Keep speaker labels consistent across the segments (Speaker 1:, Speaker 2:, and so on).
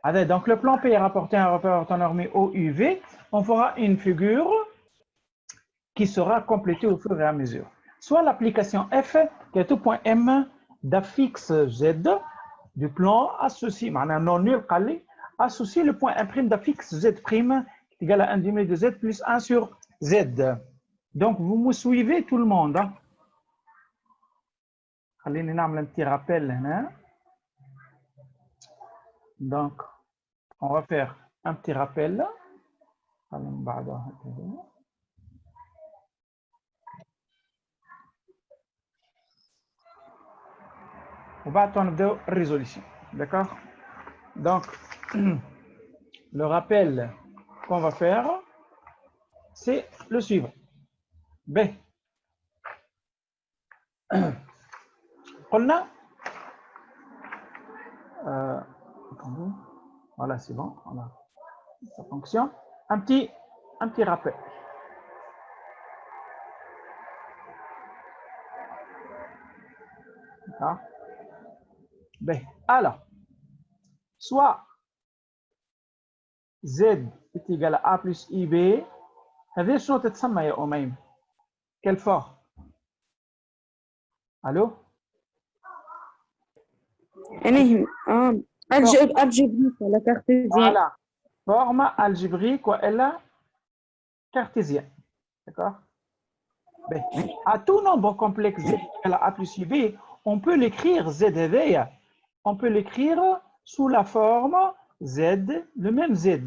Speaker 1: Allez, donc le plan P rapporté à un rapport normé au UV, on fera une figure qui sera complétée au fur et à mesure. Soit l'application F, qui est tout point M d'affixe Z du plan associé, non nul, associé le point imprime d'affixe Z' qui est égal à 1 demi de Z plus 1 sur Z. Donc, vous me suivez tout le monde. Hein? Allez, nous avons un petit rappel. Hein? Donc, on va faire un petit rappel. On va attendre de résolution. D'accord? Donc, le rappel qu'on va faire, c'est le suivant. B. قلنا voilà, c'est bon. Voilà. Ça fonctionne. Un petit rappel. D'accord? B. Alors, soit Z est égal à A plus IB, هذه شنو تتسمى يا أميم؟ Quelle forme? Allô?
Speaker 2: algébrique ولا cartésien.
Speaker 1: Voilà. Forme algébrique ou elle cartésienne. D'accord? B. À tout nombre complexe Z égal à A plus IB, on peut l'écrire Z éveil. On peut l'écrire sous la forme Z, le même Z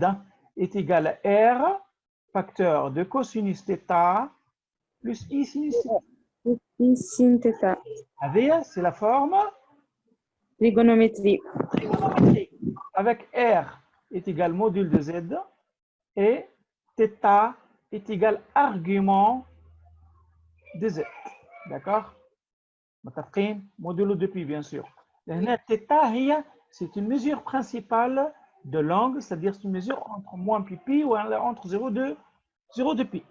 Speaker 1: est égal à R, facteur de cosinus θ plus I sinus θ.
Speaker 2: I sin θ.
Speaker 1: C'est la forme
Speaker 2: Trigonométrie.
Speaker 1: Avec R est égal module de Z et θ est égal argument de Z. D'accord? Modulo de pi, bien sûr. θ, c'est une mesure principale de l'angle, c'est-à-dire c'est une mesure entre moins pi ou entre 0 de pi.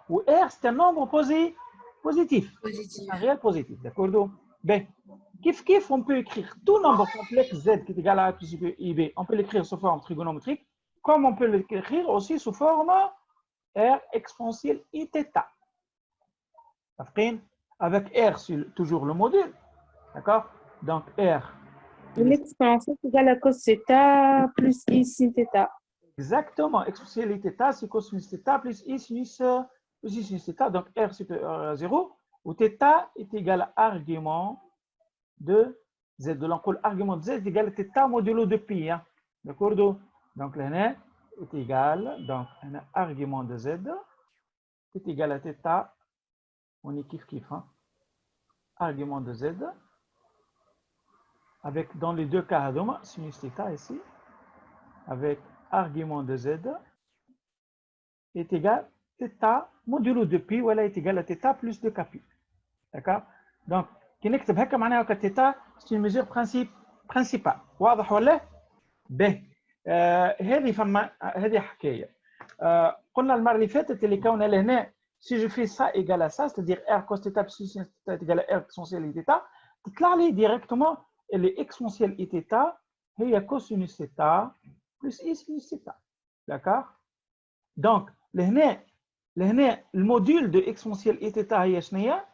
Speaker 1: Ou R, c'est un nombre positif. Un réel positif. D'accord? Ben, kif, on peut écrire tout nombre complexe Z qui est égal à A plus IB. On peut l'écrire sous forme trigonométrique, comme on peut l'écrire aussi sous forme R exponentielle Iθ. Avec R, c'est toujours le module. D'accord? Donc, R.
Speaker 2: L'exponentielle est égale à cos θ plus I sin θ.
Speaker 1: Exactement. Exponentielle θ, c'est cosinus θ plus I sinus θ. Donc, R supérieur à 0. Où θ est égal à argument de Z. Donc, l'argument de Z est égal à θ modulo de pi. Hein? D'accord? Donc, l'année est égal. Donc, un argument de Z est égal à θ. On est kiff. Hein? Argument de Z. Avec, dans les deux cas, sinus θ ici. Avec argument de Z est égal à θ modulo de pi, ou elle est égal à θ plus 2 kpi. D'accord? Donc, كي نكتب هكا معناها θ c'est une mesure principale. واضح ولا؟ به. هذه فما هذه حكايه. قلنا المره اللي فاتت اللي كون لهنا si je fais ça égal à ça, c'est-à-dire R cos θ plus sin θ est égal à R exponentielle I θ, تطلع لي directement اللي exponentielle I θ هي cosinus θ plus I sinus θ. D'accord? Donc, لهنا le module de exponentielle I θ هي شنو هي؟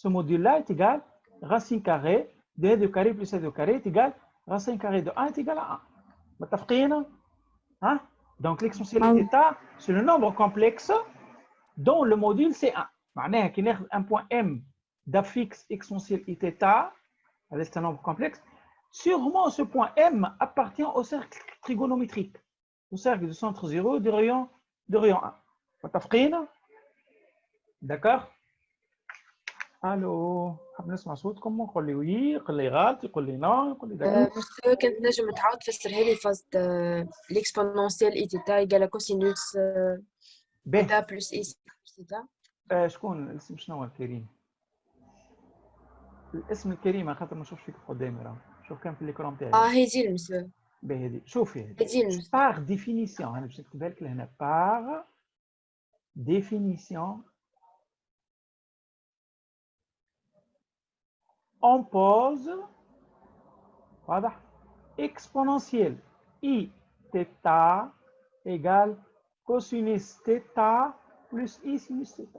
Speaker 1: Ce module-là est égal à racine carrée de E de carré plus E de carré est égal à racine carrée de 1 est égal à 1. متفقين؟ Hein? Donc, l'exponentielle θ, c'est le nombre complexe dont le module c'est 1. معناها كي ناخذ un point M d'affixe exponentielle θ, c'est un nombre complexe, sûrement ce point M appartient au cercle trigonométrique, au cercle du centre 0 du rayon 1. متفقين؟ D'accord? الو حاب نسمع صوتكم ونقول لي وي يقول لي غلط يقول لي نو يقول لي داكور
Speaker 3: مستوى كنت نجم تعاود تفسرها لي فاز ليكسبونونسيال اي تيتا ايكال كوسينوس تيتا بلس اي تيتا.
Speaker 1: شكون الاسم شنو هو الكريم؟ الاسم الكريم خاطر ما نشوفش فيك قدامي راه شوف كان في ليكرون تاعي.
Speaker 3: هيجي المسوا
Speaker 1: باهي هذه شوفي
Speaker 3: هيجي المسوا
Speaker 1: باغ ديفينيسيون انا باش نكتبها لك لهنا باغ ديفينيسيون on pose واضح exponentielle I θ égale cosinus θ plus I sinus θ.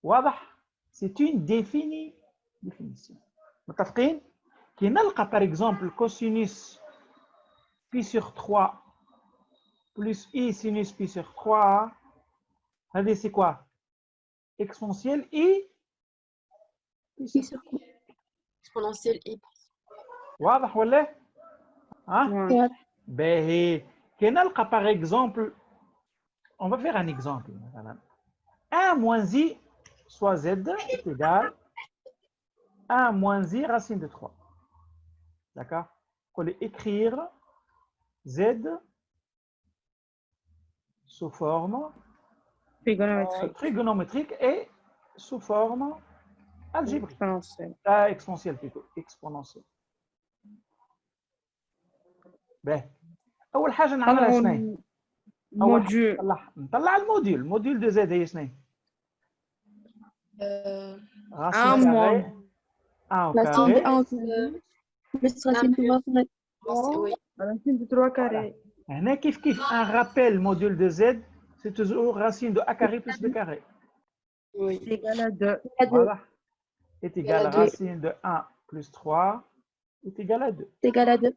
Speaker 1: واضح؟ C'est une définition. متفقين؟ كي نلقى par exemple cosinus pi sur 3 plus I sinus pi sur 3, هذه c'est quoi? Exponentielle I
Speaker 2: pi sur 3.
Speaker 3: exponentielle I.
Speaker 1: واضح ولا؟ ها؟
Speaker 2: Ouais.
Speaker 1: باهي كي نلقى par exemple, on va faire un exemple مثلا 1 moins I soit Z est égal 1 moins I racine de 3. D'accord? On peut écrire Z sous forme trigonométrique et sous forme algébrique. Exponentielle plutôt. Exponentielle. باهي أول حاجة نعملها شنو؟
Speaker 2: موديول.
Speaker 1: نطلع الموديول. الموديول دو زد هي شنو؟
Speaker 2: Un moins.
Speaker 1: 1 au
Speaker 2: Racine de
Speaker 1: carré
Speaker 2: 1 carré plus racine de 3 carré.
Speaker 3: Oui.
Speaker 2: Racine de 3 carré.
Speaker 1: هنا كيف un rappel module de z c'est toujours racine de a carré plus b carré.
Speaker 3: Oui.
Speaker 2: C'est égal à 2.
Speaker 1: Voilà. Est égal à
Speaker 3: à 2.
Speaker 1: racine de 1 plus 3 est égal à 2.
Speaker 2: C'est égal à 2.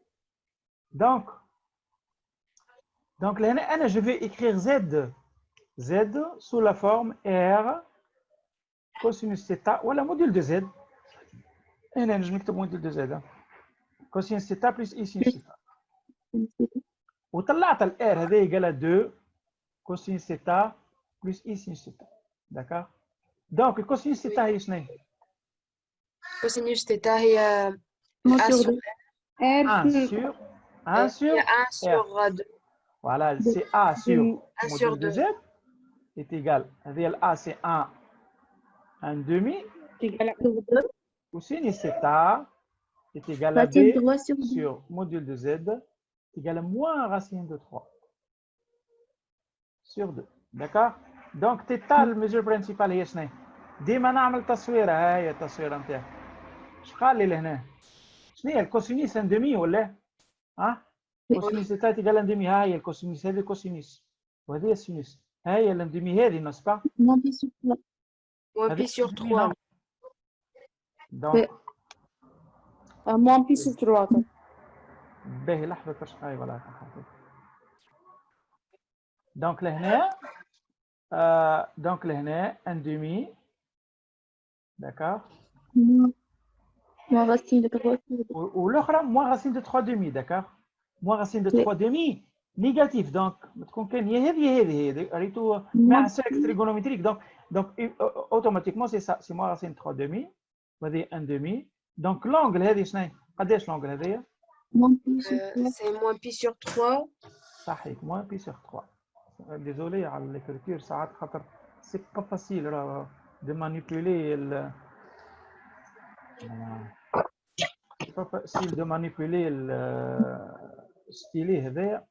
Speaker 1: Donc là, je vais écrire z sous la forme r cosinus θ ولا module de z. هنا نجم نكتب module de z. Cosinus θ plus I sinus θ. وطلعت ال r هذا égal à 2 cosinus θ plus I sinus θ. D'accord? Donc le cosinus θ هي شنو؟
Speaker 3: Cosinus θ هي
Speaker 2: Moins
Speaker 3: A
Speaker 2: sur
Speaker 3: sur
Speaker 2: 2.
Speaker 1: 1 sur
Speaker 3: 1 sur 2.
Speaker 1: Voilà, c'est A sur
Speaker 3: 1 sur
Speaker 1: module de
Speaker 3: 2.
Speaker 1: Z est égal. A c'est 1 demi.
Speaker 2: C'est égal à 2.
Speaker 1: Ou sinus θ est égal à B
Speaker 2: Racine de 3 sur 2.
Speaker 1: sur module de Z est égal à moins racine de 3 sur 2. D'accord? Donc, θ المسure principale هي شنو؟ ديما نعمل تصويره. ها هي التصويره نتاعها. اش قال لي لهنا؟ شنو هي الكوسينيس ان دومي ولا؟ ها؟ كوسينيس θ égal à demi. ها هي الكوسينيس هذه الكوسينيس وهذه السينوس. ها هي الاندومي هذه نص با؟
Speaker 2: Moins pi sur 3.
Speaker 3: Moins pi sur 3.
Speaker 1: Donc
Speaker 2: Moins pi sur 3.
Speaker 1: باهي لحظة هاي ولا دونك لهنا ان دومي. D'accord.
Speaker 2: Moins racine de 3 sur 2.
Speaker 1: والاخرى moins racine de 3 demi. D'accord. moins racine de 3 demi négatif. Donc تكون كان هي هذه ريتو مع سيرك تريغونومتريك. donc automatiquement c'est ça, c'est moins racine de 3 demi وهذه 1 demi. donc l'angle هذه شنو قداش l'angle هذايا؟
Speaker 2: Moins pi sur 3.
Speaker 3: C'est moins pi sur 3.
Speaker 1: صحيح moins pi sur 3. désolé على l'écriture ساعات خاطر c'est pas facile de manipuler c'est pas facile de manipuler stylet هذايا.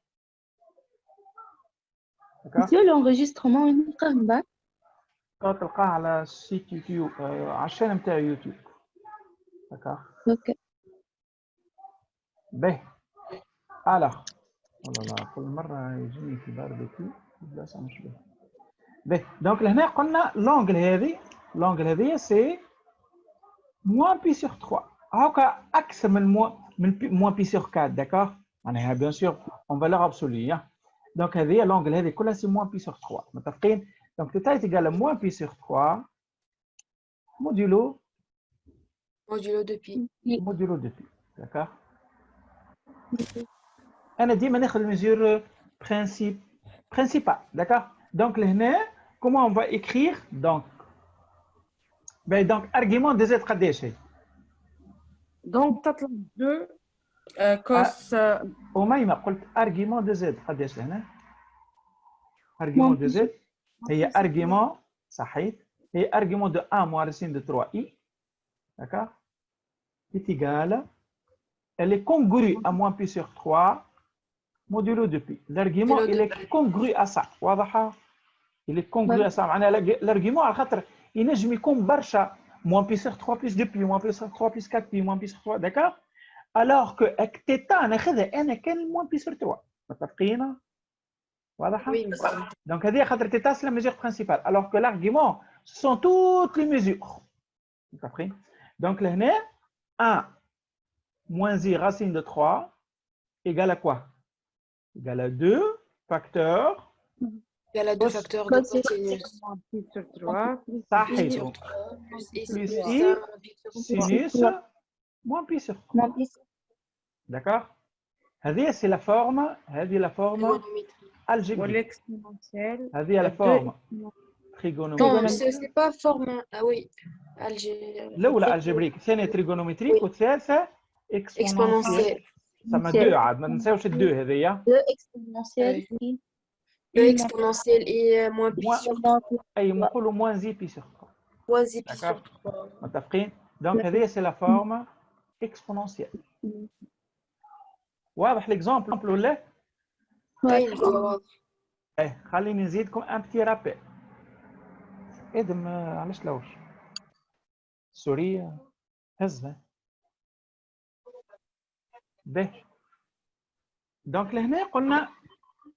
Speaker 2: Monsieur, l'enregistrement est en bas.
Speaker 1: تلقاه على السيت يوتيوب على الشانل نتاع يوتيوب. داكوغ.
Speaker 2: Ok.
Speaker 1: باهي الوغ والله كل مره يجيني في باربيكيو بلاصه مش باهي. باهي دونك لهنا قلنا لونجل هذه سي موان بي سور 3. هاكا اكثر من موان بي سور 4. داكوغ. معناها بيان سور اون فالور ابسولي. دونك هذه لونجل هذه كلها سي موان بي سور 3. متفقين؟ Donc, θ est égal à moins pi sur 3 modulo
Speaker 3: de pi.
Speaker 1: Modulo de pi. D'accord? On a dit que la mesure principale. D'accord? Donc, comment on va écrire? Donc, argument de z قداش هي؟
Speaker 2: Donc, تطلع 2 cos.
Speaker 1: وما قلت argument de z قداش هنا؟ argument de z هي argument صحيح هي argument de 1 moins racine de 3i. D'accord? Est égale, elle est congrue à moins pi sur 3 modulo de pi. L'argument il est congru à ça. واضحة؟ il est congru à ça. معناها l'argument على خاطر ينجم يكون برشا moins pi sur 3 plus 2 pi moins pi sur 3 plus 4 pi moins pi sur 3. D'accord? alors que θ ناخذها انا كان moins pi sur 3 متفقين؟ واضحه؟
Speaker 3: Oui, mais c'est-
Speaker 1: Donc, هذه خاطر θ c'est la mesure principale, alors que l'argument, ce sont toutes les mesures. Vous comprenez? Donc, là, 1 moins i racine de 3 égale à quoi? Égale à 2 facteurs.
Speaker 3: il y a la deux
Speaker 1: Cos-
Speaker 3: facteurs de
Speaker 2: Cosinus
Speaker 3: cosinus.
Speaker 2: moins pi sur 3 plus
Speaker 1: صحيح.
Speaker 3: Sur 3 plus i
Speaker 1: Plus
Speaker 3: plus
Speaker 1: i,
Speaker 3: 1 pi sur 3.
Speaker 1: sinus moins pi sur 3.
Speaker 2: moins pi sur
Speaker 1: D'accord? هذه c'est la forme, هذه la forme
Speaker 3: Trigonométrie.
Speaker 1: algébrique.
Speaker 2: l'exponentielle.
Speaker 1: هذه la forme trigonométrique.
Speaker 3: Non, c'est pas forme. Ah oui, Alger.
Speaker 1: الأولى algébrique، الثانية trigonométrique، والثالثة exponentielle.
Speaker 3: Exponentielle.
Speaker 1: ثم 2 عاد ما ننساوش ال 2 هذيا.
Speaker 2: 2 exponentielle
Speaker 3: Oui.
Speaker 2: et
Speaker 3: Le exponentielle est moins pi sur 3.
Speaker 1: أي نقولوا moins i pi sur 3.
Speaker 3: Moins i pi
Speaker 1: D'accord.
Speaker 3: sur 3.
Speaker 1: متفقين؟ دونك هذه c'est la forme exponentielle. واضح l'exemple ولا؟
Speaker 3: Oui, واضح.
Speaker 1: ايه خليني نزيدكم ان بتي رابيل. ادم علاش لوش؟ سوري هزها. باهي. دونك لهنا قلنا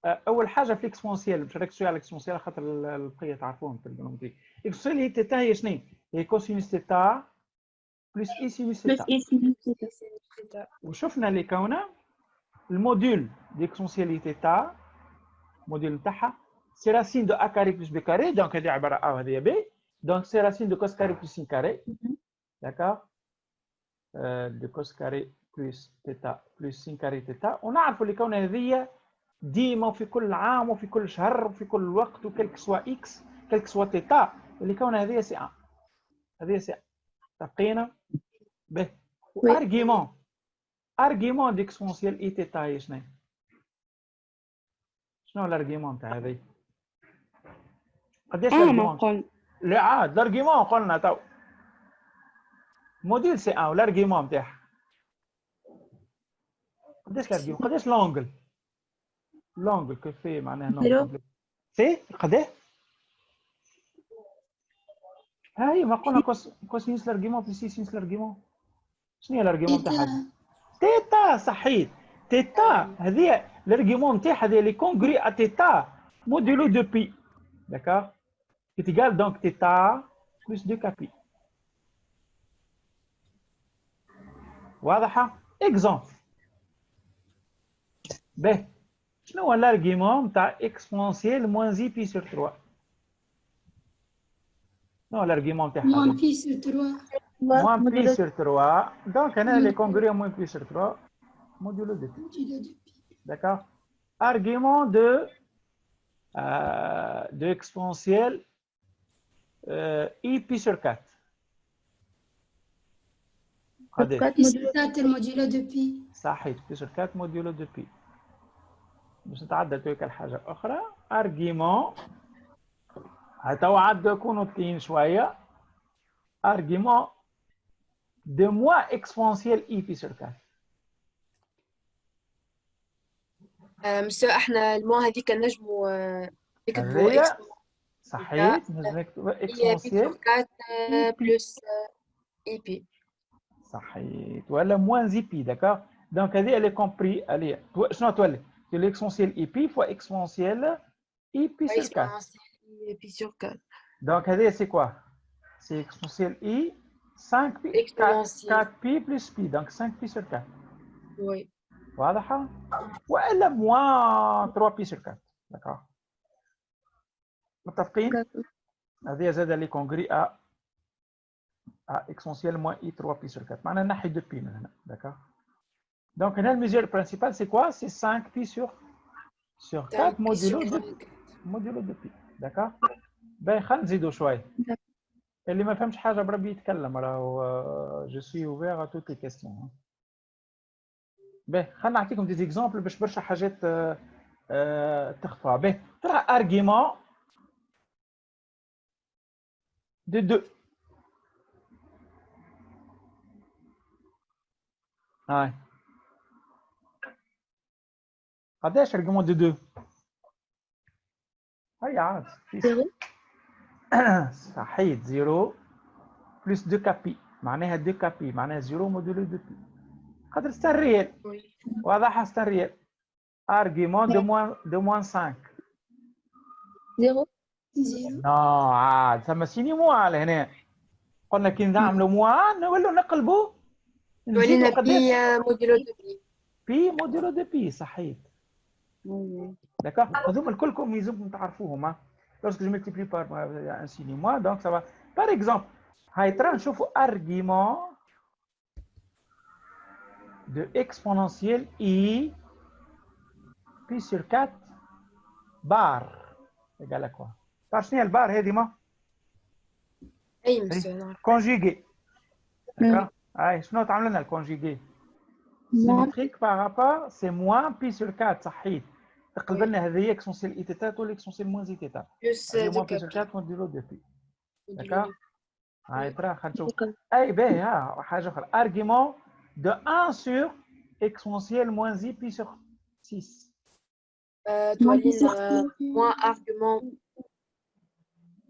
Speaker 1: اول حاجه في الاكسبونسيال، باش نركزوا على الاكسبونسيال خاطر البقيه تعرفوهم في الجيومتري. الاكسبونسيال هي تيتا هي شنو؟ هي كوسينوس تيتا بلس اي سينوس
Speaker 2: plus
Speaker 1: تيتا.
Speaker 2: i sinus θ.
Speaker 1: وشفنا اللي كونه الموديل ديكسبونسيال تيتا الموديل نتاعها سي راسين دو ا كاري بلس بي كاري، دونك هذه عباره ا وهذه بي، دونك سي راسين دو كوس كاري بلس سين كاري. داكور؟ دو كوس كاري بلس تيتا بلس سين كاري تيتا، ونعرفوا اللي كون هذه ديما وفي كل عام وفي كل شهر وفي كل وقت وكلك سوا اكس كلك سوا تيتا اللي كون هذه سي ان. هذه سي تبقينا به. ارغيومون ارغيومون ديكسبونسيال اي تيتا هي شنو؟ شنو الارغيومون تاع هذه؟ قداش
Speaker 2: ما
Speaker 1: الارغيومون؟
Speaker 2: قلنا
Speaker 1: لا عاد الارغيومون قلنا تو موديل سي ان والارغيومون تاعها قداش الارغيومون؟ قداش لونجل؟ لونجل كيف فيه معناها نونجل سي قداه؟ ها هي ما قلنا كوسينوس الارغيومون بلس سينوس الارغيومون. شنو هي الارغيومون تاعها؟ تيتا صحيح. تيتا هذه الارغيومون تاعها هذه لي كونغري ا تيتا موديلو دو بي. داكور؟ qui est égal donc θ plus 2 kpi. واضحة؟ exemple. باهي. شنو هو الارغيومون تاع اكسبونسيال موان زي بي سور 3؟ شنو هو الارغيومون تاعها؟
Speaker 4: Moins pi sur 3.
Speaker 1: موان بي سور 3. دونك هنا لي كونغري موان بي سور 3 موديلو دو بي.
Speaker 4: Modulo de pi.
Speaker 1: D'accord? Argument de exponentielle i pi sur 4. قداش؟
Speaker 4: Pi sur 4 modulo de pi.
Speaker 1: صحيح بي sur 4 موديلو دو بي. باش نتعدى تويك الحاجة أخرى argument هتو عاد يكونوا تقيين شوية argument de moins exponentielle i pi sur 4.
Speaker 3: مسيو احنا المو هذيك نجمو نكتبو
Speaker 1: هذيا صحيح نجم نكتبوا
Speaker 3: بي
Speaker 1: exponentielle
Speaker 3: 4 بلس اي بي.
Speaker 1: صحيح ولا موان زي بي. داكور؟ دونك هذه اللي كومبري عليها شنو تولي؟ تولي اكسبونسيال اي بي فوا اكسبونسيال اي بي سور 4.
Speaker 3: بي سور 4.
Speaker 1: دونك هذه سي كوا؟ سي اكسبونسيال اي 5 بي 4 بي بلس بي، دونك 5 بي سور 4.
Speaker 3: وي.
Speaker 1: واضحة؟ والا موان 3 بي سور 4. داكور؟ متفقين؟ هذه زاد اللي كونغري ا exponentielle moins i 3 pi sur 4. معناها نحي 2 pi من هنا. داكور؟ دونك هنا الميزور برينسيبال سي كوا؟ سي 5 pi sur 4 modulo 2 pi. داكور؟ باهي خلينا نزيدو شوية. اللي ما فهمش حاجة بربي يتكلم، راهو جو سوي اوفير ا توت لي كيستيون. باهي خلينا نعطيكم دي زيكزامبل باش برشا حاجات تخفى. باهي ترى ارغيومون دو 2. هاي قداش ارغيومون دو 2؟ هيا عاد صحيح 0 بلس 2 كابي معناها 2 كابي معناها 0 موديلو 2 بي. خاطر ستة ريال
Speaker 3: Oui.
Speaker 1: واضحة ستة ريال argument de moins 5
Speaker 2: 0.
Speaker 4: 0.
Speaker 1: نو عاد ثم سيني موا لهنا قلنا كي نعملوا موا نولوا نقلبوا نزيدوا
Speaker 3: ولينا
Speaker 1: قداش
Speaker 3: بي موديلو دو بي.
Speaker 1: بي موديلو دو بي صحيت داكوغ هذوما الكلكم يلزمكم تعرفوهم ها lorsque je multiplie par un signe moi donc ça va par exemple هاي ترى نشوفوا argument de exponentielle i pi sur 4 bar égale à quoi تعرف شنو هي البار هذه ما
Speaker 3: اي مسيو نعرف.
Speaker 1: conjugué d'accord هاي شنو تعمل لنا الكونجيغي symétrique par rapport c'est moins pi sur 4 صحيت تقلب لنا هذه اكسبونسيال اي تيتا تولي اكسبونسيال موان زي تيتا
Speaker 3: بلوس
Speaker 1: هذه
Speaker 3: دو
Speaker 1: موان pi sur
Speaker 3: كابي.
Speaker 1: 4 موديلو دو بي
Speaker 3: موديلو
Speaker 1: d'accord
Speaker 3: دو
Speaker 1: هاي ترى خلينا نشوف اي باهي ها حاجه اخرى argument de 1 sur exponentielle moins i pi sur 6
Speaker 3: تولينا موان ارغيومون.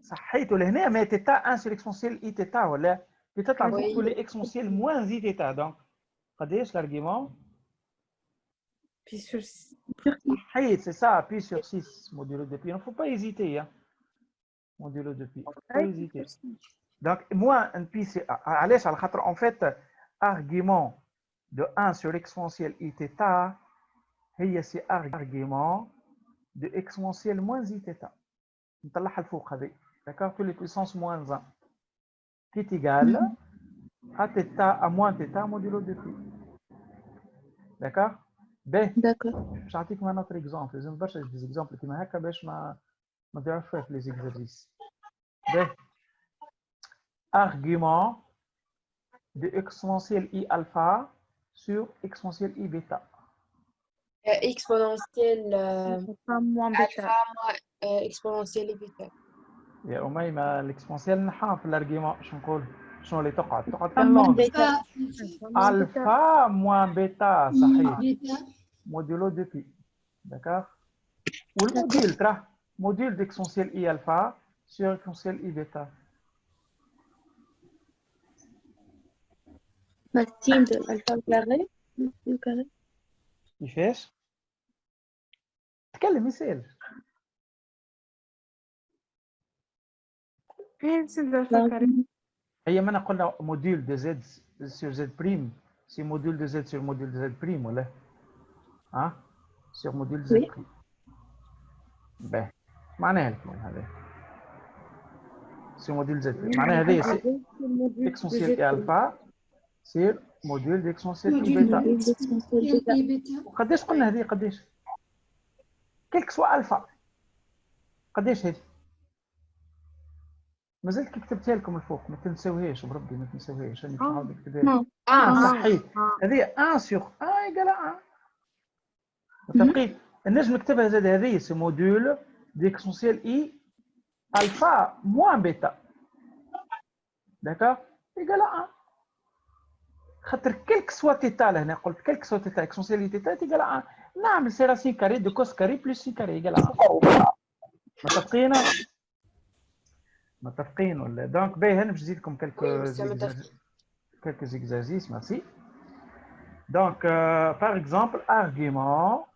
Speaker 1: صحيت ولهنا ما تيتا 1 sur exponentielle i تيتا ولا كي تطلع فوق
Speaker 3: Oui.
Speaker 1: تولي exponentielle moins i تيتا دونك قداش l'argument
Speaker 2: Puis sur
Speaker 1: صحيت c'est ça pi sur 6 modulo de pi il ne faut pas hésiter hein. modulo de pi faut pas hésiter donc moins un pi c'est علاش على خاطر en fait argument de 1 sur exponentielle i θ هي c'est argument de exponentielle moins i θ نطلعها لفوق هذه d'accord tous les puissances moins 1 qui est égal à θ à moins θ modulo de pi d'accord باهي
Speaker 2: D'accord.
Speaker 1: باش نعطيكم un autre exemple لازم برشا des exemples كيما هكا باش ما تضيعوش فيها في les exercices باهي argument de exponentielle i alpha sur exponentielle i bêta.
Speaker 3: exponentielle
Speaker 2: Pas moins bêta.
Speaker 3: alpha moins exponentielle et bêta.
Speaker 1: يا أميمة الإكسبونسيال نحاها في الارجيومون شو نقول؟ شنو اللي تقعد
Speaker 2: Pas
Speaker 1: كان
Speaker 2: moins
Speaker 1: لونج
Speaker 2: bêta.
Speaker 1: الفا موان بيتا صحيح
Speaker 4: بيتا
Speaker 1: موديلو دو بي داكوغ والموديل تراه موديل ديكسبونسيال اي الفا سور اكسبونسيال اي بيتا
Speaker 2: Racine de alpha au carré. Au carré.
Speaker 1: كيفاش؟ تكلم يسال
Speaker 2: C'est de alpha au carré.
Speaker 1: هي ما قلنا موديل دو زد سور زد بريم سي موديل دو زد سور موديل دو زد بريم ولا ها سور موديل دو زد
Speaker 2: Oui.
Speaker 1: بريم باهي معناها الكلام هذا سور موديل زد بريم معناها هذه سي اكسبونسيال اي الفا سير موديل ديكسبونسيال اي بيتا
Speaker 4: اي بيتا
Speaker 1: وقداش قلنا هذه قداش كيلك سوا الفا قداش هذه مازلت كي كتبتها لكم الفوق ما تنساوهاش بربي ما تنساوهاش راني باش نعاود نكتبها صحيح هذه 1 سور 1 ايكال 1 متفقين نجم نكتبها زاد هذه سي موديل ديكسبونسيال اي الفا موان بيتا داكوغ ايكال 1 خاطر كيلك سوا تيتا لهنا قلت كيلك سوا تيتا اكسبونسيال تيتا ايكال 1 نعمل سي راسين كاري دو كوس كاري بلس سين كاري ايكال 1 متفقين ولا دونك باهي انا باش نزيد لكم quelques exercices merci donc par exemple argument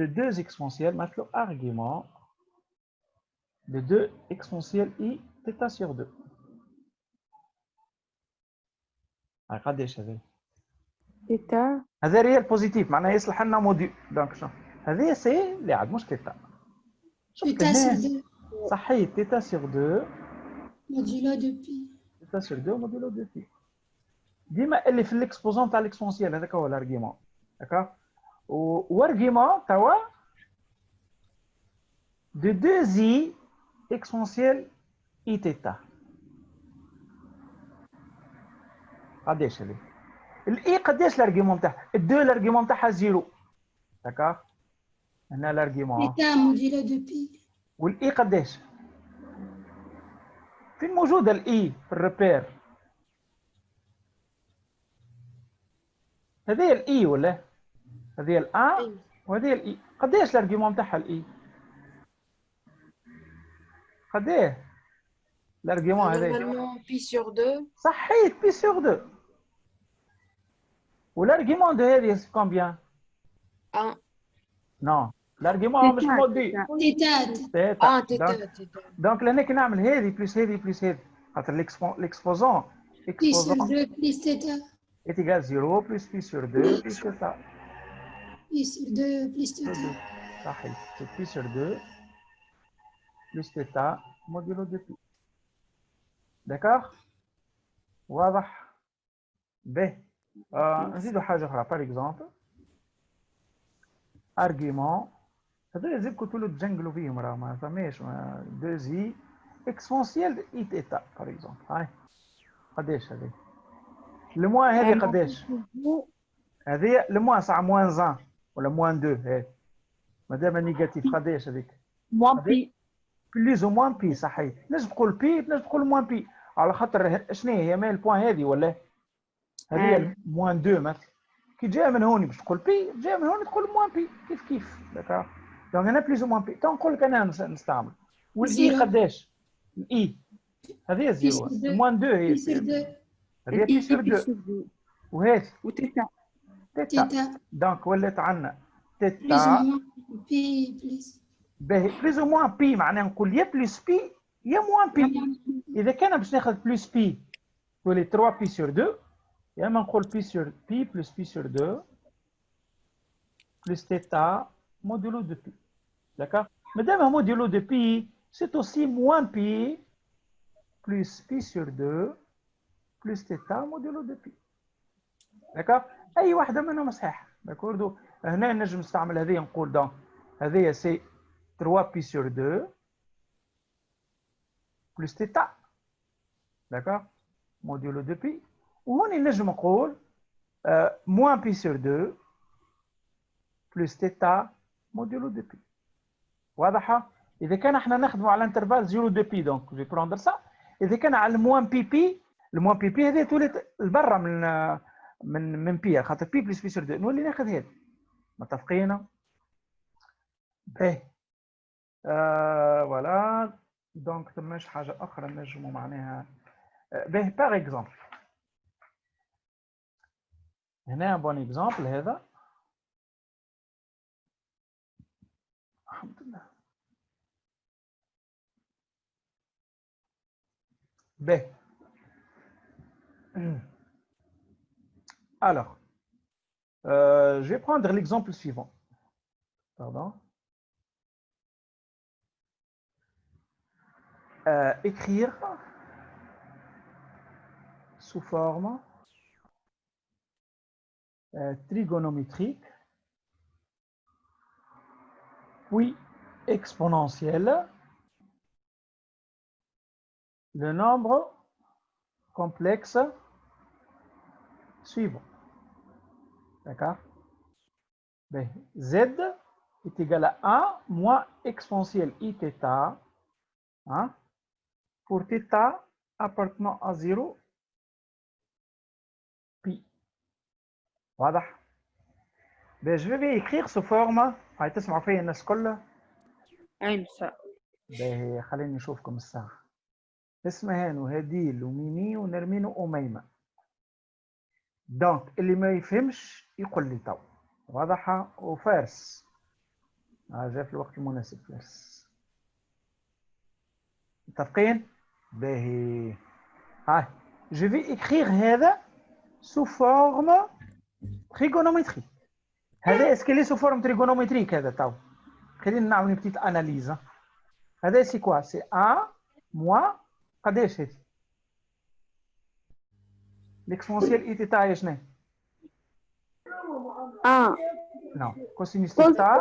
Speaker 1: de deux exponentielles maintenant argument de 2 exponentielles i θ sur 2 قداش هذا
Speaker 2: Bêta.
Speaker 1: هذا ريال بوزيتيف معناها يصلح لنا موديل دونك شنو هذه سي اللي عاد مش θ
Speaker 4: بيتا سي 2
Speaker 1: صحيح θ sur 2
Speaker 4: موديلو دو بي
Speaker 1: θ sur 2 modulo de π ديما اللي في الاكسبوزون تاع الاكسبونسيال هذاك هو الارجيمون داكوغ وارجيمون توا دو 2 زي اكسبونسيال اي θ قداش هذه الاي قداش الارجيمون تاعها الدو الارجيمون تاعها زيرو داكوغ هنا الارجيمون
Speaker 4: بيتا موديلو دو بي
Speaker 1: والاي قداش فين موجوده الاي في الريبير هذه الاي ولا هذه الان وهذه الاي قداش الارجيومون تاعها الاي قداش الارجيومون هذا
Speaker 3: Normalement, pi sur 2.
Speaker 1: صحيت بي سور 2 والارجيومون دو هذه سي كومبيان؟
Speaker 3: 1.
Speaker 1: نو الارجيومون مش
Speaker 2: تيتا.
Speaker 1: مودي
Speaker 4: تيتات.
Speaker 1: تيتا
Speaker 3: تيتا.
Speaker 1: دونك لهنا كي نعمل هذه بلس هذه بلس هذه خاطر ليكسبوزون
Speaker 4: Pi sur 2 plus θ.
Speaker 1: est égal 0 plus pi sur 2 plus θ.
Speaker 4: Pi sur 2 plus θ.
Speaker 1: صحيح c'est pi sur 2 plus θ modulo de pi. d'accord واضح؟ به نزيدوا حاجة أخرى par exemple argument هذا لازم كنتوا له تجنقلوا فيهم راه ما فماش 2 زي اكسبونسيال اي تيتا par exemple هاي قداش هذه؟ الموان هذه قداش؟ هذه الموان ساعة موان 1 ولا موان 2 هاي مادام نيجاتيف قداش هذيك؟
Speaker 2: موان بي.
Speaker 1: بليز او موان بي صحيح تنجم تقول بي تنجم تقول موان بي على خاطر شنو هي مال البوان هذه ولا هذه موان 2 مثلا كي جاء من هوني باش تقول بي جاء من هوني تقول موان بي كيف داكور دونك انا بليز او موان بي تنقول لك انا نستعمل والاي قداش؟ الاي هذه زيرو موان 2 هي
Speaker 4: Pi sur 2.
Speaker 1: هذه بي سور 2 وهذه
Speaker 2: وتيتا.
Speaker 1: تيتا
Speaker 4: Θ.
Speaker 1: دونك ولات عندنا
Speaker 4: Plus ou
Speaker 1: تيتا
Speaker 4: moins. Pi plus.
Speaker 1: باهي بليز او موان بي معناها نقول يا بلس بي يا موان بي اذا كان باش ناخذ بلس بي تولي 3 بي سور 2 يا اما نقول بي سور بي بلس بي سور 2 بلس تيتا مودولو دو بي داكور مادام مودولو دو بي سي اوسي موان بي بلس بي سور 2 بلس تيتا مودولو دو بي داكور اي واحده منهم صحيحه داكور هنا نجم نستعمل هذه نقول دونك هذه سي 3 pi sur 2 plus θ d'accord modulo de pi وهوني نجم نقول moins pi sur 2 plus θ modulo de pi واضحة؟ إذا كان احنا نخدموا على انترفال 0 2 بي دونك جو بروندر سا إذا كان على الموان بي بي الموان بي بي هذه تولي لبرا من بي خاطر بي بلس بي سور 2 نولي ناخذ هذه متفقين؟ باهي فوالا دونك ثماش حاجة أخرى نجموا معناها باهي باغ اكزومبل هنا بون اكزومبل هذا الحمد لله باهي alors je vais prendre l'exemple suivant pardon écrire sous forme trigonométrique, puis exponentielle, le nombre complexe suivant. D'accord? Z est égal à 1 moins exponentielle iθ, hein, pour θ appartenant à 0 pi. واضح؟ je vais écrire sous forme هاي تسمعوا فيا الناس كلها؟
Speaker 2: أمسا.
Speaker 1: باهي خليني نشوفكم الساعة. اسمهان وهديل وميمي ونرمين وأميمة. دونك اللي ما يفهمش يقول لي تو. واضحة؟ وفارس. جاء في الوقت المناسب فارس. متفقين؟ باهي. هاي. je vais écrire هذا sous forme trigonométrique. هذا اسكو لي سو فورم تريغونومتريك هذا تو خلينا نعمل بتيت اناليز. هذا سي كوا سي 1 موان قداش هذه ليكسبونسيال اي تيتا هي شنو؟ نو كوسينوس تيتا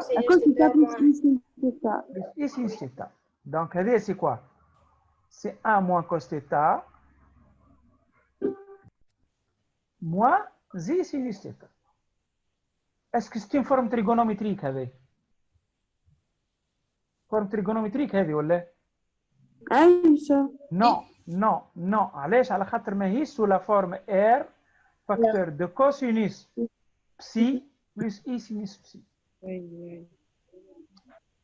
Speaker 1: اي سينوس تيتا. دونك هذا سي كوا سي 1 موان كوس تيتا موان زي سينوس تيتا. اسكو ستين فورم تريغونومتريك هذه؟ فورم تريغونومتريك هذه ولا؟
Speaker 2: أمسا.
Speaker 1: نو علاش؟ على خاطر ماهيش سو لا فورم ار فاكتور دو كوسينوس بسي بلس اي سينوس بسي.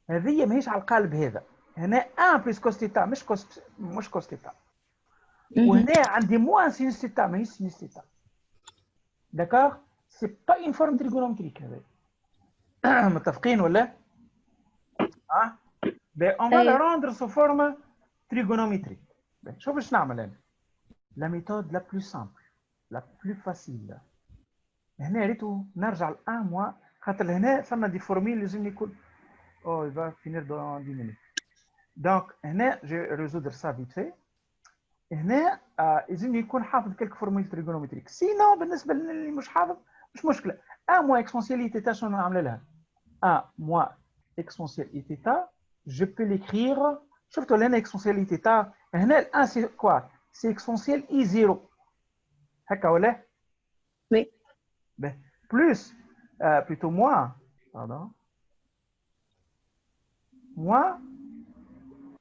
Speaker 1: هذه ماهيش على القالب هذا. هنا 1 بلس كوس تيتا مش كوس تيتا. وهنا عندي موان سينوس تيتا ماهيش سينوس تيتا. داكوغ؟ سي با اون فورم تريغونومتريك هذا متفقين ولا؟ ها؟ اون فا لا روندر سو فورم تريغونومتريك. شوف باش نعمل انا لا ميثود لا بلو سامبل لا بلو فاسيل. هنا ريتو نرجع ل 1 موا خاطر هنا فما دي فورميل لازم يكون او il va finir dans 10 minutes. دونك هنا جو ريزودر سا فيت في. هنا لازم يكون حافظ كلك فورميل تريغونومتريك. سينو بالنسبه للي مش حافظ مش مشكله. 1 موا اكسبونسيال اي تيتا شنو نعمل لها؟ 1 موا اكسبونسيال اي تيتا جو بو ليكريغ. شفتوا لهنا اكسبونسيال اي تيتا هنا ال 1 سي كوا؟ سي اكسبونسيال اي 0 هكا ولا؟
Speaker 2: وي.
Speaker 1: Plus, plutôt moins, pardon, moins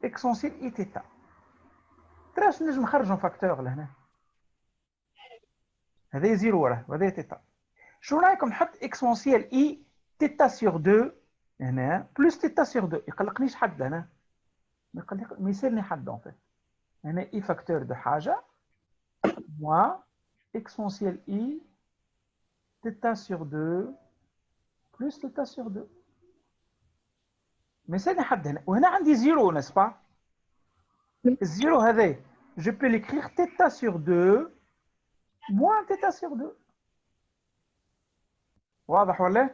Speaker 1: exponentielle i θ. تراش نجم نخرجوا فاكتور لهنا. هذا 0 وراه وهذا θ. شو رايكم نحط exponentielle i θ sur 2 هنا plus θ sur 2 يقلقنيش حد هنا. ما يسالني حد en fait. هنا i فاكتور دو حاجه moins exponentielle i θ sur 2 plus θ sur 2. ما يسالني حد هنا وهنا عندي 0 n'est-ce pas؟ الزيرو هذا je peux l'écrire θ sur 2 moins θ sur 2. واضح ولا؟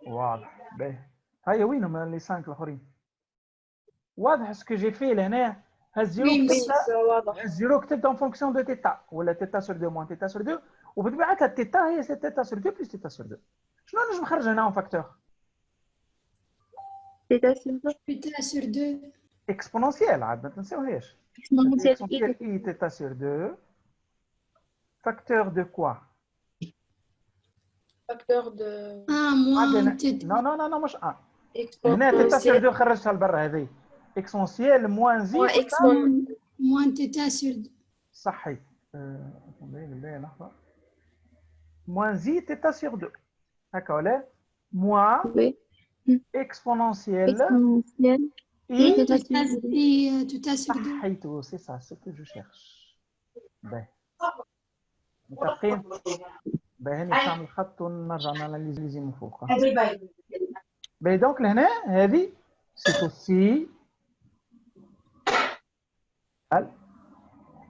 Speaker 1: واضح. باهي هيا وينهم لي 5 الاخرين؟ واضح سكو جي في لهنا هالزيرو
Speaker 3: واضح.
Speaker 1: الزيرو كتبت en fonction de θ ولا θ sur 2 moins θ sur 2 وبطبيعتها θ هي θ sur 2 plus θ sur 2. شنو نجم نخرج هنا en facteur؟
Speaker 4: θ sur 2
Speaker 1: exponentielle عاد ما تنساوهاش.
Speaker 2: exponentielle
Speaker 1: i θ sur 2 facteur de quoi؟
Speaker 3: Facteur de
Speaker 4: 1 moins θ.
Speaker 1: non non non non مش 1 هنا θ sur 2 خرجتها لبرا هذه exponentielle moins زي
Speaker 4: moins θ sur 2.
Speaker 1: صحيت. بالله لحظه moins زي θ sur 2 هكا ولا moins exponentielle
Speaker 4: Et θ sur 2.
Speaker 1: صحيتو سي سا سي كو جو شيرش. باهي متفقين؟ باهي نعمل خط ونرجع ناناليزي من فوق. باهي دونك لهنا هذه سي اوسي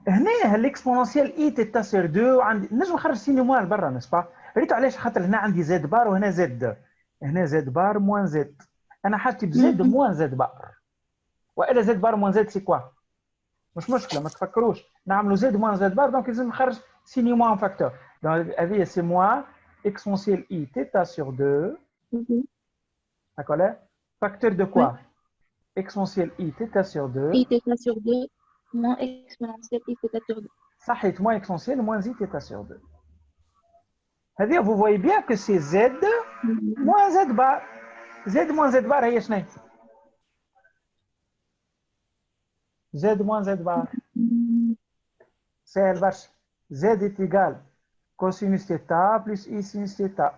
Speaker 1: هنا الاكسبونونسيال اي تيتا سير 2 عندي نجم نخرج سيني موان برا نسبا. ريتو علاش خاطر هنا عندي زد بار وهنا زد. هنا زد بار موان زد. انا حاجتي بزد موان زد بار. والا زد بار موان زد سي كوا؟ مش مشكله ما تفكروش نعملوا زد موان زد بار دونك لازم نخرج سيني موان فاكتور. دونك هذه سي موان اكسبونسيال اي تيتا سير 2 هكا ولا فاكتور دو كوا؟ اكسبونسيال اي تيتا سير 2
Speaker 2: i θ sur 2 moins exponentielle i θ sur 2.
Speaker 1: صحيت moins exponentielle moins i θ sur 2. هذه vous voyez bien que c'est z moins z bar. z moins z bar هي شنو؟ z moins z bar سهل برشا. z est égal cosinus θ plus i sinus θ.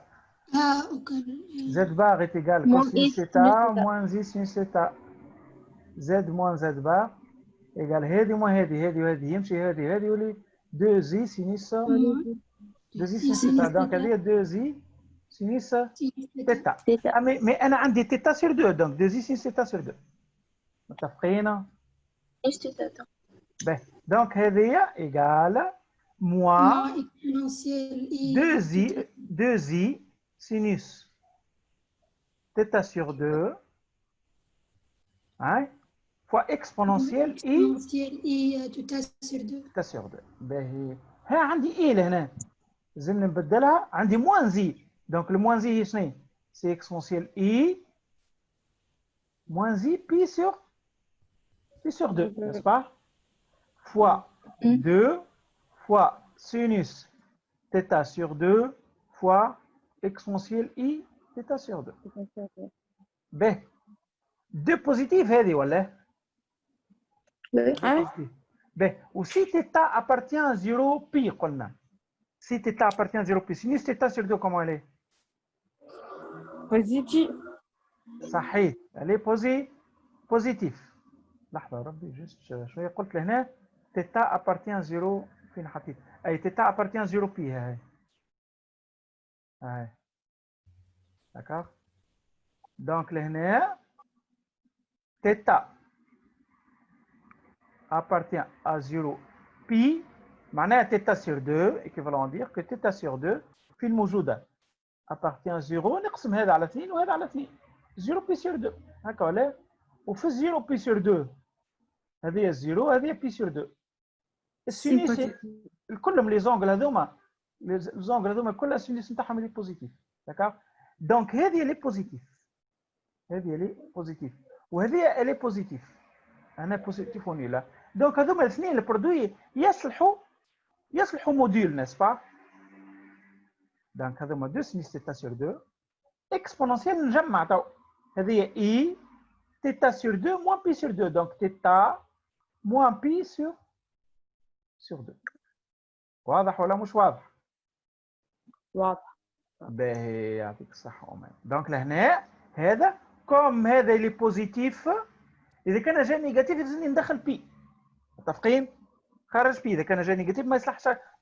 Speaker 1: z bar est égal cosinus θ moins i sinus θ. z moins z bar égal هذه moins هذه وهذه يمشي هذه يولي 2i sinus 2i sinus θ. دونك هذه 2i sinus θ. مي انا عندي θ sur 2 دونك 2i sinus θ sur 2. متفقين؟
Speaker 2: ايش θ؟
Speaker 1: باهي دونك هذه égal moins 2i sinus θ sur 2 hein fois exponentielle i θ sur 2. باهي ها عندي اي لهنا لازم نبدلها عندي موان زي. دونك الموان زي هي شنو؟ سي اكسبونسيال اي موان زي بي sur 2 n'est-ce pas fois 2 fois sinus θ sur 2 fois exponentielle i θ sur 2. باهي 2 بوزيتيف هذه ولا؟ باهي وسي θ appartient à 0 pi قلنا. Si θ appartient à 0 pi sinus θ sur 2 comment elle est؟
Speaker 2: positif.
Speaker 1: صحيح elle est positif. لحظة ربي جست شوية قلت لهنا θ appartient à 0 فين حطيت اي تيتا ابارتيان 0 بي هاي هاي داكوغ دونك لهنا تيتا appartient à 0 pi معناها تيتا sur 2 équivalent dire que تيتا sur 2 في الموجودة appartient à 0 نقسم هذا على 2 وهذا على 2 0 بي sur 2 هكا ولا وفي 0 بي sur 2 هذه 0 هذه بي sur 2 السينيس كلهم لي زونغل هذوما لي زونغل هذوما كلها السينيس نتاعهم لي بوزيتيف داكوغ دونك هذه لي بوزيتيف هذه لي بوزيتيف وهذه لي بوزيتيف انا بوزيتيف ونيلا دونك هذوما الاثنين البرودوي يصلحوا موديل ناس با دونك هذوما دو سينيس تيتا سور 2 اكسبونونسيال نجمع تو هذه اي تيتا سور 2 موان بي سور 2 دونك تيتا موان بي سور 2 واضح ولا مش واضح؟
Speaker 2: واضح.
Speaker 1: باهي يعطيك الصحة أمان دونك لهنا هذا كوم هذا اللي بوزيتيف إذا كان جا نيجاتيف لازمني ندخل بي متفقين؟ خرج بي إذا كان جا نيجاتيف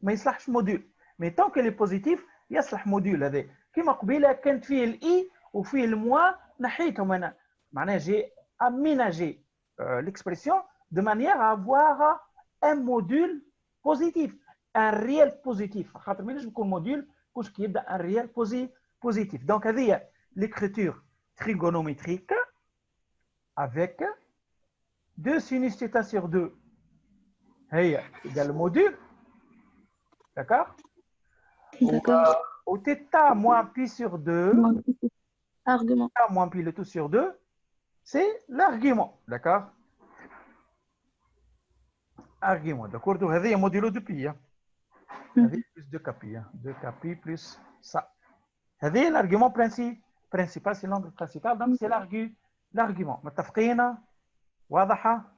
Speaker 1: ما يصلحش موديول مي طونك اللي بوزيتيف يصلح موديول هذا كيما قبيله كانت فيه الإي وفيه الموا نحيتهم أنا معناها جي أميناجي l'expression de manière à avoir un module positif un réel positif خاطر ما ينجم يكون موديول كوش كي يبدا ان ريال positif donc هذه l'écriture trigonométrique avec 2 sinus θ sur 2 هي égale le module d'accord ou θ moins pi sur 2
Speaker 2: Argument.
Speaker 1: θ moins pi le tout sur 2 c'est l'argument d'accord argument d'accord هذه موديلو دو بي هذه plus 2 كابي 2 كابي plus ça هذه l'argument principal c'est l'angle principal donc c'est l'argument متفقين واضحه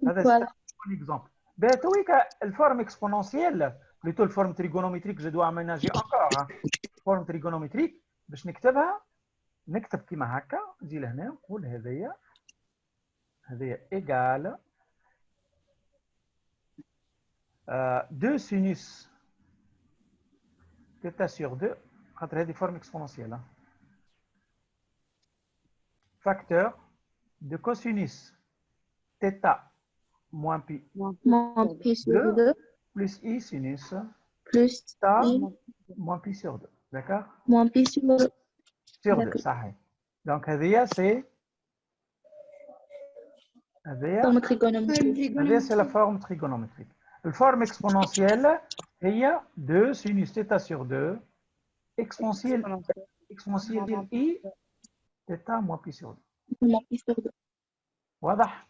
Speaker 1: هذا un exemple بتويك الفورم اكسبونونسيال بلوتو الفورم تريغونومتريك جو دو اميناجي انكور فورم تريغونومتريك باش نكتبها نكتب كيما هكا نجي لهنا نقول هذه ايغال 2 sinus θ sur 2 خاطر هذه فورم اكسبونونسيال facteur de cosinus θ moins pi
Speaker 2: Moins pi sur 2
Speaker 1: plus i sinus
Speaker 2: plus
Speaker 1: θ
Speaker 2: i
Speaker 1: moins pi sur 2 d'accord
Speaker 2: moins pi sur 2.
Speaker 1: sur 2
Speaker 2: D'accord.
Speaker 1: صحيح donc هذه c'est
Speaker 2: Forme trigonométrique.
Speaker 1: هذه c'est la forme trigonométrique الفورم اكسبونونسيال هي 2 sinus θ sur 2 exponentielle ديال i θ moins pi sur 2
Speaker 2: Moins pi sur 2.
Speaker 1: واضح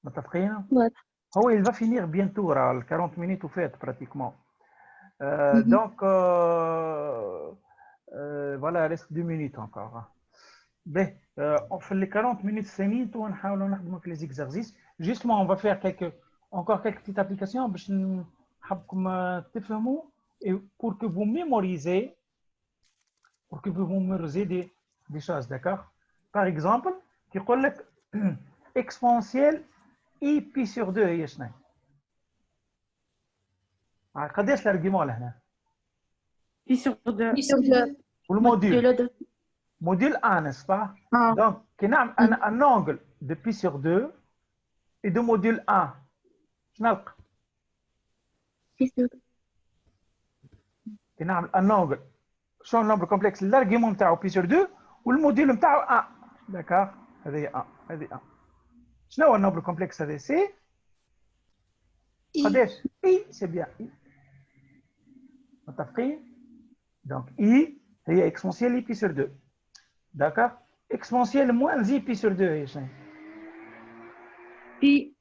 Speaker 1: متفقين
Speaker 2: واضح.
Speaker 1: هو il va finir bientôt راه 40 minutes وفات pratiquement donc voilà reste 2 minutes encore باهي في les 40 minutes الثانيين تو نحاولوا نخدموا في les exercices justement on va faire encore quelques petites applications باش نحبكم تفهموا et pour que vous mémorisez des choses d'accord par exemple كيقول لك exponentielle i pi sur 2 هي شنو قداش الارجيمون لهنا
Speaker 2: Pi sur 2.
Speaker 4: Pi sur 2.
Speaker 1: والموديل موديل 1 n'est-ce pas donc كي نعمل انا un angle de pi sur 2 et de module 1 شنو نلقى
Speaker 2: Pi sur 2.
Speaker 1: كي نعمل un angle شلون نمبر كومبلكس الارجيمون نتاعو pi sur 2 والموديل نتاعو 1 داكوغ هذه 1 شنو هو النمبر كومبلكس هذا سي قداش اي سي بيان اي متفقين دونك اي هي اكسبونسيال اي بي سور 2 داكوغ اكسبونسيال موان زي بي سور 2 هي شنو
Speaker 2: Pi.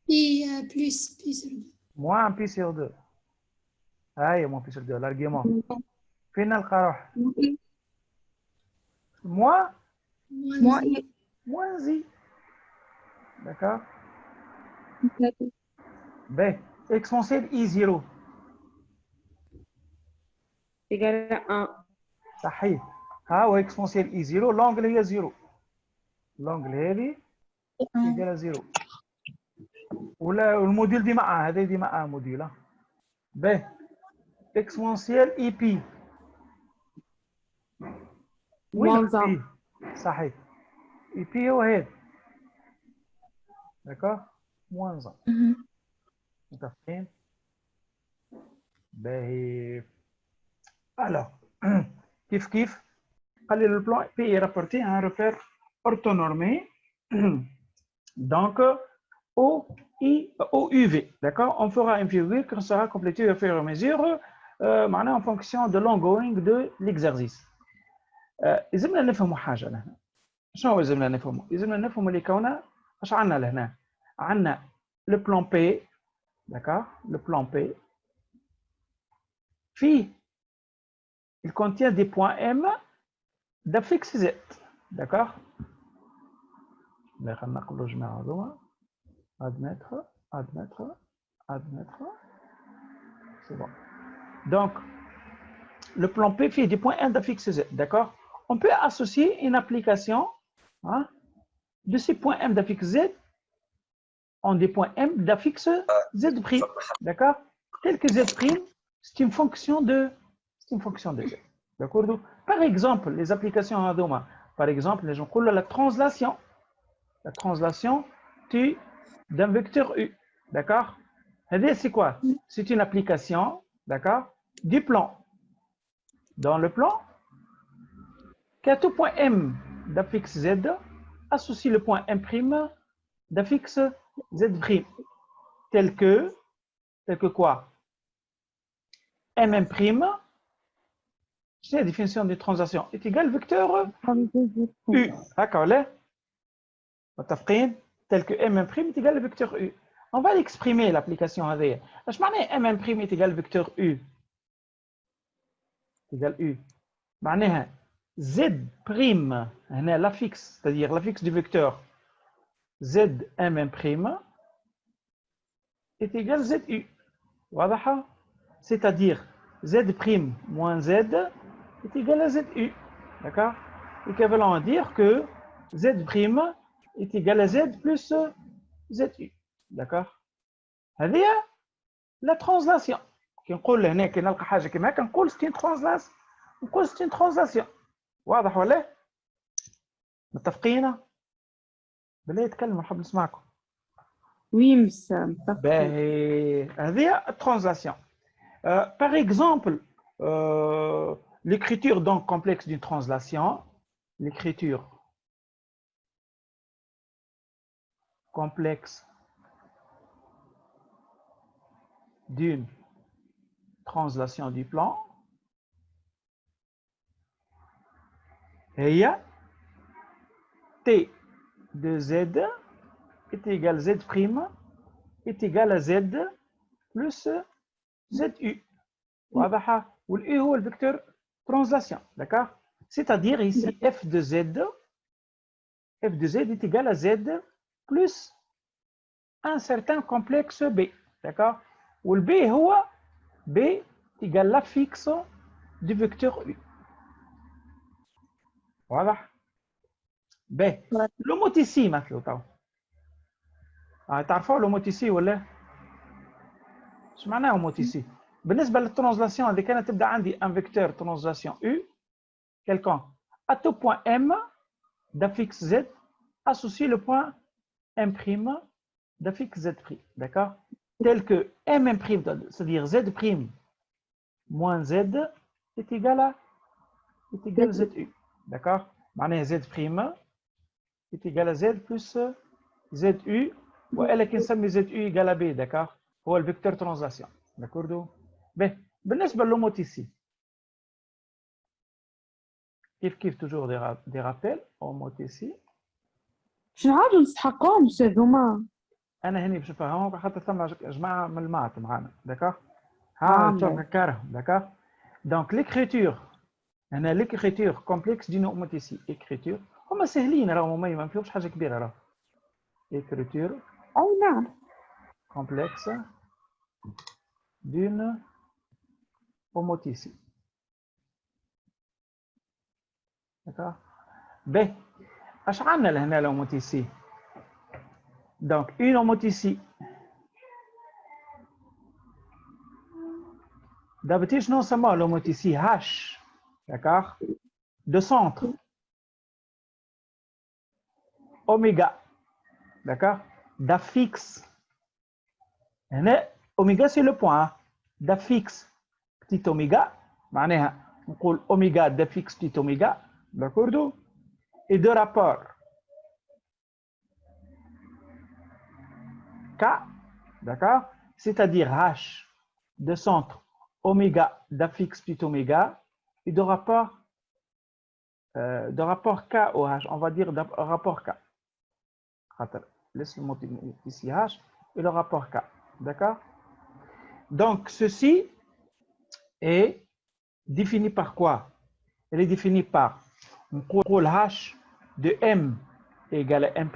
Speaker 4: Pi plus pi sur 2.
Speaker 1: موان بي سور 2 هاي موان بي سور 2 الارجيمون فين نلقى روح موان
Speaker 2: Moins i.
Speaker 1: موان زي داكوغ
Speaker 2: D'accord.
Speaker 1: باهي اكسبونسيال اي 0
Speaker 2: Égal à 1.
Speaker 1: صحيح ها هو اكسبونسيال اي 0 لونجل هي 0 لونجل هذه يدير 0 ولا والموديل ديما هذا ديما موديل ب اكسبونسيال اي بي وين
Speaker 2: moins 1.
Speaker 1: بي صحيح اي بي هو هذا داكوغ موان 1 متفقين باهي الوغ كيف قال لي le plan P est rapporté à un repère orthonormé donc au UV, d'accord? On fera une figure qui sera complétée au fur et à mesure en fonction de l'ongoing de l'exercice. يلزمنا نفهموا حاجة لهنا. شنو هو يلزمنا نفهموا؟ يلزمنا نفهموا اللي كونه اش عندنا لهنا؟ عندنا le plan P, d'accord? Le plan P فيه il contient des points M d'affixe Z, d'accord? خلينا نقبلوا جماعة هذوما admettre, c'est bon. Donc, le plan P fait des points M d'affixe Z, d'accord? On peut associer une application de ces points M d'affixe Z en des points M d'affixe Z', d'accord? Tel que Z', c'est une fonction de Z, d'accord? Par exemple, les applications Adoma, par exemple, les gens la translation d'un vecteur U, d'accord? C'est quoi? C'est une application, d'accord, du plan. Dans le plan, qu'à tout point M d'affixe Z, associe le point M' d'affixe Z', tel que quoi? MM', c'est la définition de translation, est égal vecteur U. D'accord, là? Tel que MM' est égal au vecteur U. On va l'exprimer l'application هذه. اش معناه MM' est égal vecteur U égal U. معناها Z' هنا l'affixe, c'est-à-dire l'affixe du vecteur ZMM' est égal ZU. واضحة؟ C'est-à-dire Z' moins Z est égal à ZU. D'accord? Équivalent à dire que Z' est égal à Z plus ZU. D'accord? هذه la translation. كي نقول هنا كي نلقى حاجة كيما هكا نقول c'est une translation. نقول c'est une translation. واضح ولا؟ متفقين؟ بالله يتكلم نحب نسمعكم.
Speaker 2: Oui, متفقين.
Speaker 1: باهي هذه translation. Par exemple, l'écriture donc complexe d'une translation, l'écriture complexe d'une translation du plan et T de Z est égal à Z' est égal à Z plus ZU. واضحة والU هو le vecteur translation, d'accord? C'est-à-dire ici F de Z est égal à Z plus un certain complexe B, d'accord? Où le B هو B égale l'affixe du vecteur U. واضح؟ B. l'homoticie مثلا تو. تعرفوا l'homoticie ولا؟ ايش معناها homoticie؟ بالنسبة للترانزلاسيون اللي كانت تبدا عندي un vecteur translation U quelconque à tout point M d'affixe Z associe le point M' d'affixe Z', d'accord? Tel que M', c'est-à-dire Z' moins Z est égal à ZU, d'accord? معناها Z' est égal à Z plus ZU وإلا كنسمي ZU égal à B, d'accord? هو le vecteur translation, d'accord? بالنسبة للhomoticie كيف toujours des rappels homoticie.
Speaker 2: شنو عادوا نسحقهم هذوما؟
Speaker 1: انا هني باش نفهمهم حتى ثم جماعه من المعت معانا داكوغ ها تشوف هكا داكوغ دونك l'écriture هنا l'écriture complexe d'une homoticie écriture هما سهلين راهم ما فيهمش حاجه كبيره راه écriture
Speaker 2: اي نعم
Speaker 1: complexe d'une homoticie داكوغ ب اش عندنا لهنا l'homoticie donc une homoticie d'habitude شنو نسموه l'homothétie ici H, d'accord, de centre oméga, d'accord, d'affixe. Oméga c'est le point d'affixe petit oméga, معناها نقول oméga d'affixe petit oméga, d'accord, et de rapport K, d'accord, c'est-à-dire H de centre oméga d'affixe petit oméga et de rapport K au H, on va dire de rapport K. Laisse le mot ici H et le rapport K, d'accord. Donc ceci est défini par quoi? Elle est définie par un contrôle H de M égale à M',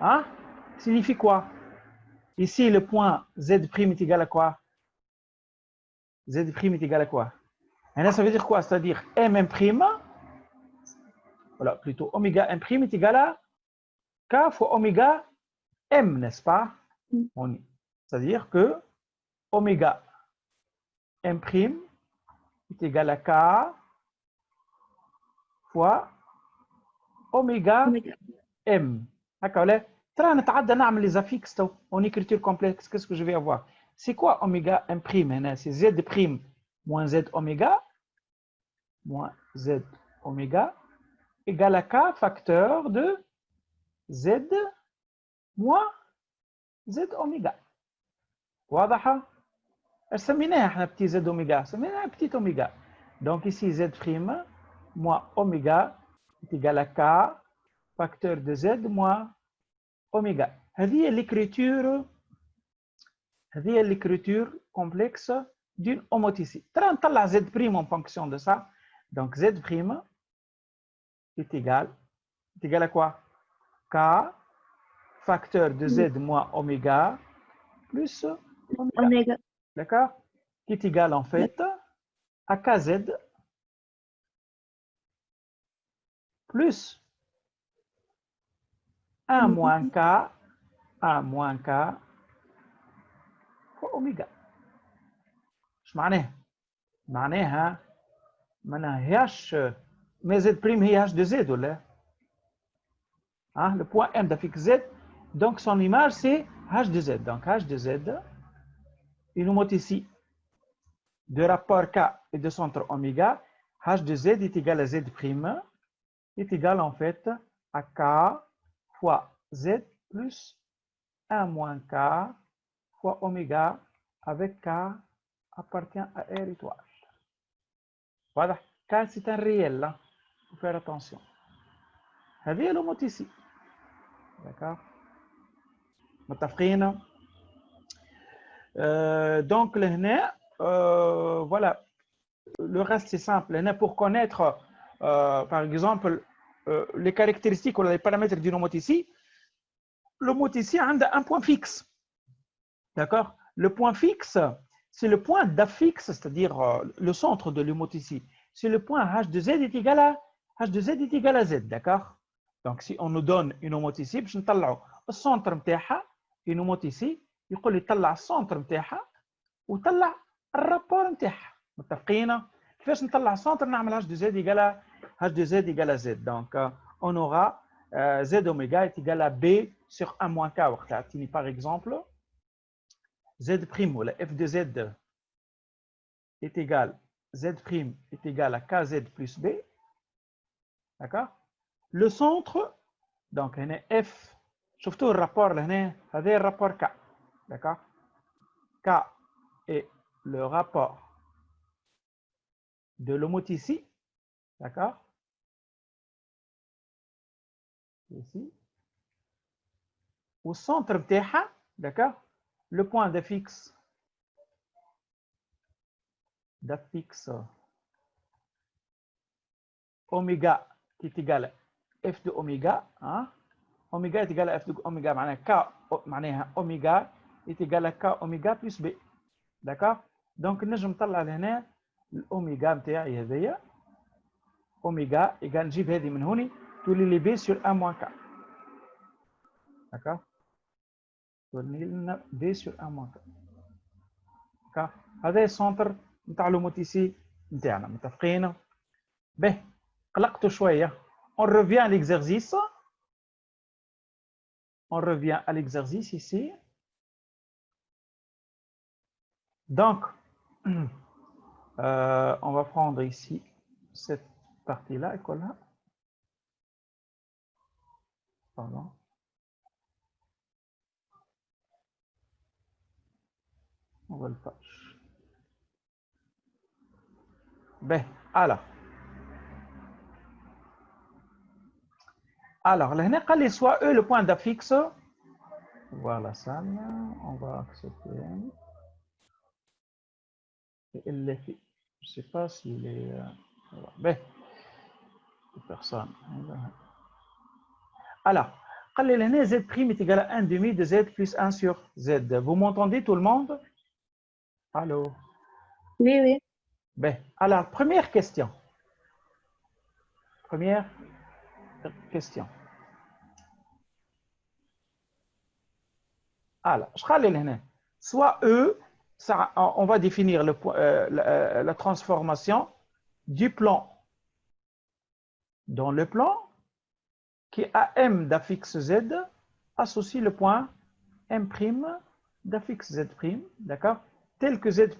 Speaker 1: hein? Signifie quoi? Ici, le point Z' est égal à quoi? Z' est égal à quoi? Et là, ça veut dire quoi? C'est-à-dire M', voilà, plutôt oméga M' est égal à K fois oméga M, n'est-ce pas? C'est-à-dire que oméga M' est égal à K fois oméga M. D'accord, là, نتعدى نعمل les affixes en écriture complexe. Qu'est-ce que je vais avoir? C'est quoi oméga M'? C'est Z' moins Z oméga égale à K facteur de Z moins Z oméga. واضحة؟ سميناها احنا petit Z oméga, سميناها petit oméga. Donc ici Z' moins oméga est égal à K facteur de Z moins oméga. هذه هي l'écriture complexe d'une homothétie. ترى نطلع Z' en fonction de ça. Donc Z' est égal à quoi? K facteur de Z moins oméga plus oméga. D'accord? Qui est égal en fait à KZ plus 1 moins K fois oméga. ايش معناها؟ معناها هياش ما Z' هي H de Z ولا؟ Hein, le point M d'affixe Z, donc son image c'est H de Z. Donc H de Z, une homothétie de rapport K et de centre oméga, H de Z est égal à Z', est égal en fait à K fois Z plus 1 moins K fois oméga avec K appartient à R étoile. Voilà, K c'est un réel, il faut faire attention. هذه l'homothétie. D'accord? متفقين؟ Donc là, voilà, le reste c'est simple. Là, pour connaître, par exemple, les caractéristiques ou les paramètres d'une homothétie, l'homothétie a un point fixe. D'accord? Le point fixe, c'est le point d'affixe, c'est-à-dire le centre de l'homothétie. C'est le point H de Z est égal à Z, d'accord? Donc si on nous donne une homothétie, باش نطلعوا السنتر نتاعها une homothétie, يقول لي طلع السنتر نتاعها وطلع الرابور نتاعها. متفقين؟ كيفاش نطلع السنتر؟ نعمل H de Z égale à Z. Donc on aura Z oméga est égal à B sur 1 moins K. وقت عطيني par exemple Z' ou la F de Z est égal Z' est égal à KZ plus B. D'accord? Le centre, donc F, شفتوا الرابور هنا هذا الرابور K. D'accord? K est le rapport de l'homothétie. D'accord? Ici. Au centre نتاعها, d'accord? Le point d'affixe oméga qui est égal à F de oméga, hein? Oméga est égal à F de oméga, معناها oméga est égal à K oméga plus B. D'accord? Donc نجم نطلع لهنا الاوميجا نتاعي هذايا اوميجا يقال نجيب هذه من هوني تولي لي B sur 1 moins K. D'accord? تولي لنا B sur 1 moins K. D'accord? هذا السنتر نتاع لو موتيسي نتاعنا متفقين؟ به قلقتوا شويه. On revient à l'exercice. On revient à l'exercice ici. Donc, on va prendre ici cette partie-là, et là. Pardon. On va le page. Ben, alors, là, on soit E le point d'affixe. Voilà ça. On va accepter. Et je ne sais pas s'il est. Ben, personne. Alors, Z' est égal à 1 demi de Z plus 1 sur Z. Vous m'entendez tout le monde? Allô?
Speaker 2: Oui, oui.
Speaker 1: Ben, alors, première question. Première question. Alors, soit E, ça, on va définir la transformation du plan dans le plan qui a M d'affixe Z associe le point M' d'affixe Z', d'accord? Tel que Z'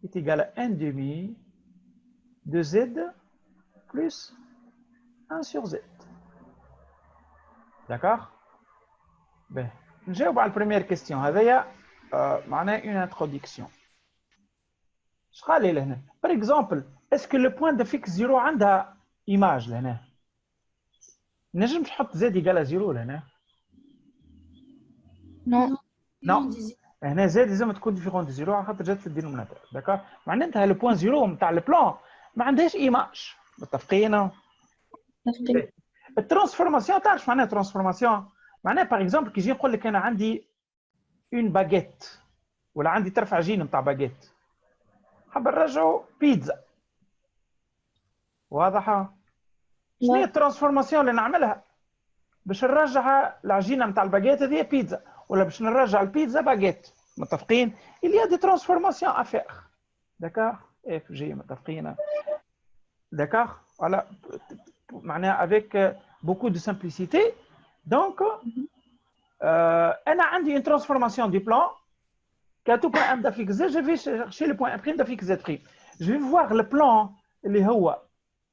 Speaker 1: est égal à 1 demi de Z plus 1 sur Z. D'accord? Ben, نجاوب على première question. هذايا معناها une introduction. شحال لي لهنا؟ Par exemple, est-ce que le point de fixe 0 عندها image لهنا؟ نجم تحط Z égal à 0 لهنا؟
Speaker 2: Non.
Speaker 1: Non. هنا Z لازم تكون ديفيرون دو 0 على خاطر جات في الدينوميناتور. داكور؟ معناتها لو بوان 0 نتاع البلان ما عندهاش ايماج. متفقين؟ الترانسفورماسيون تعرف معناها ترانسفورماسيون؟ معناها باغ اكزومبل كي يجي نقول لك انا عندي اون باغيت ولا عندي طرف عجين نتاع باغيت حاب نرجعوا بيتزا. واضحه؟ شنو هي الترانسفورماسيون اللي نعملها باش نرجع العجينه نتاع الباغيت هذه بيتزا ولا باش نرجع البيتزا باغيت؟ متفقين؟ il y a des transformations à faire. d'accord؟ اف جي متفقين؟ d'accord؟ voilà معناها avec beaucoup de simplicité. Donc, on a une transformation du plan qui a tout point M d'affixe Z. Je vais chercher le point M' d'affixe Z'. Je vais voir le plan,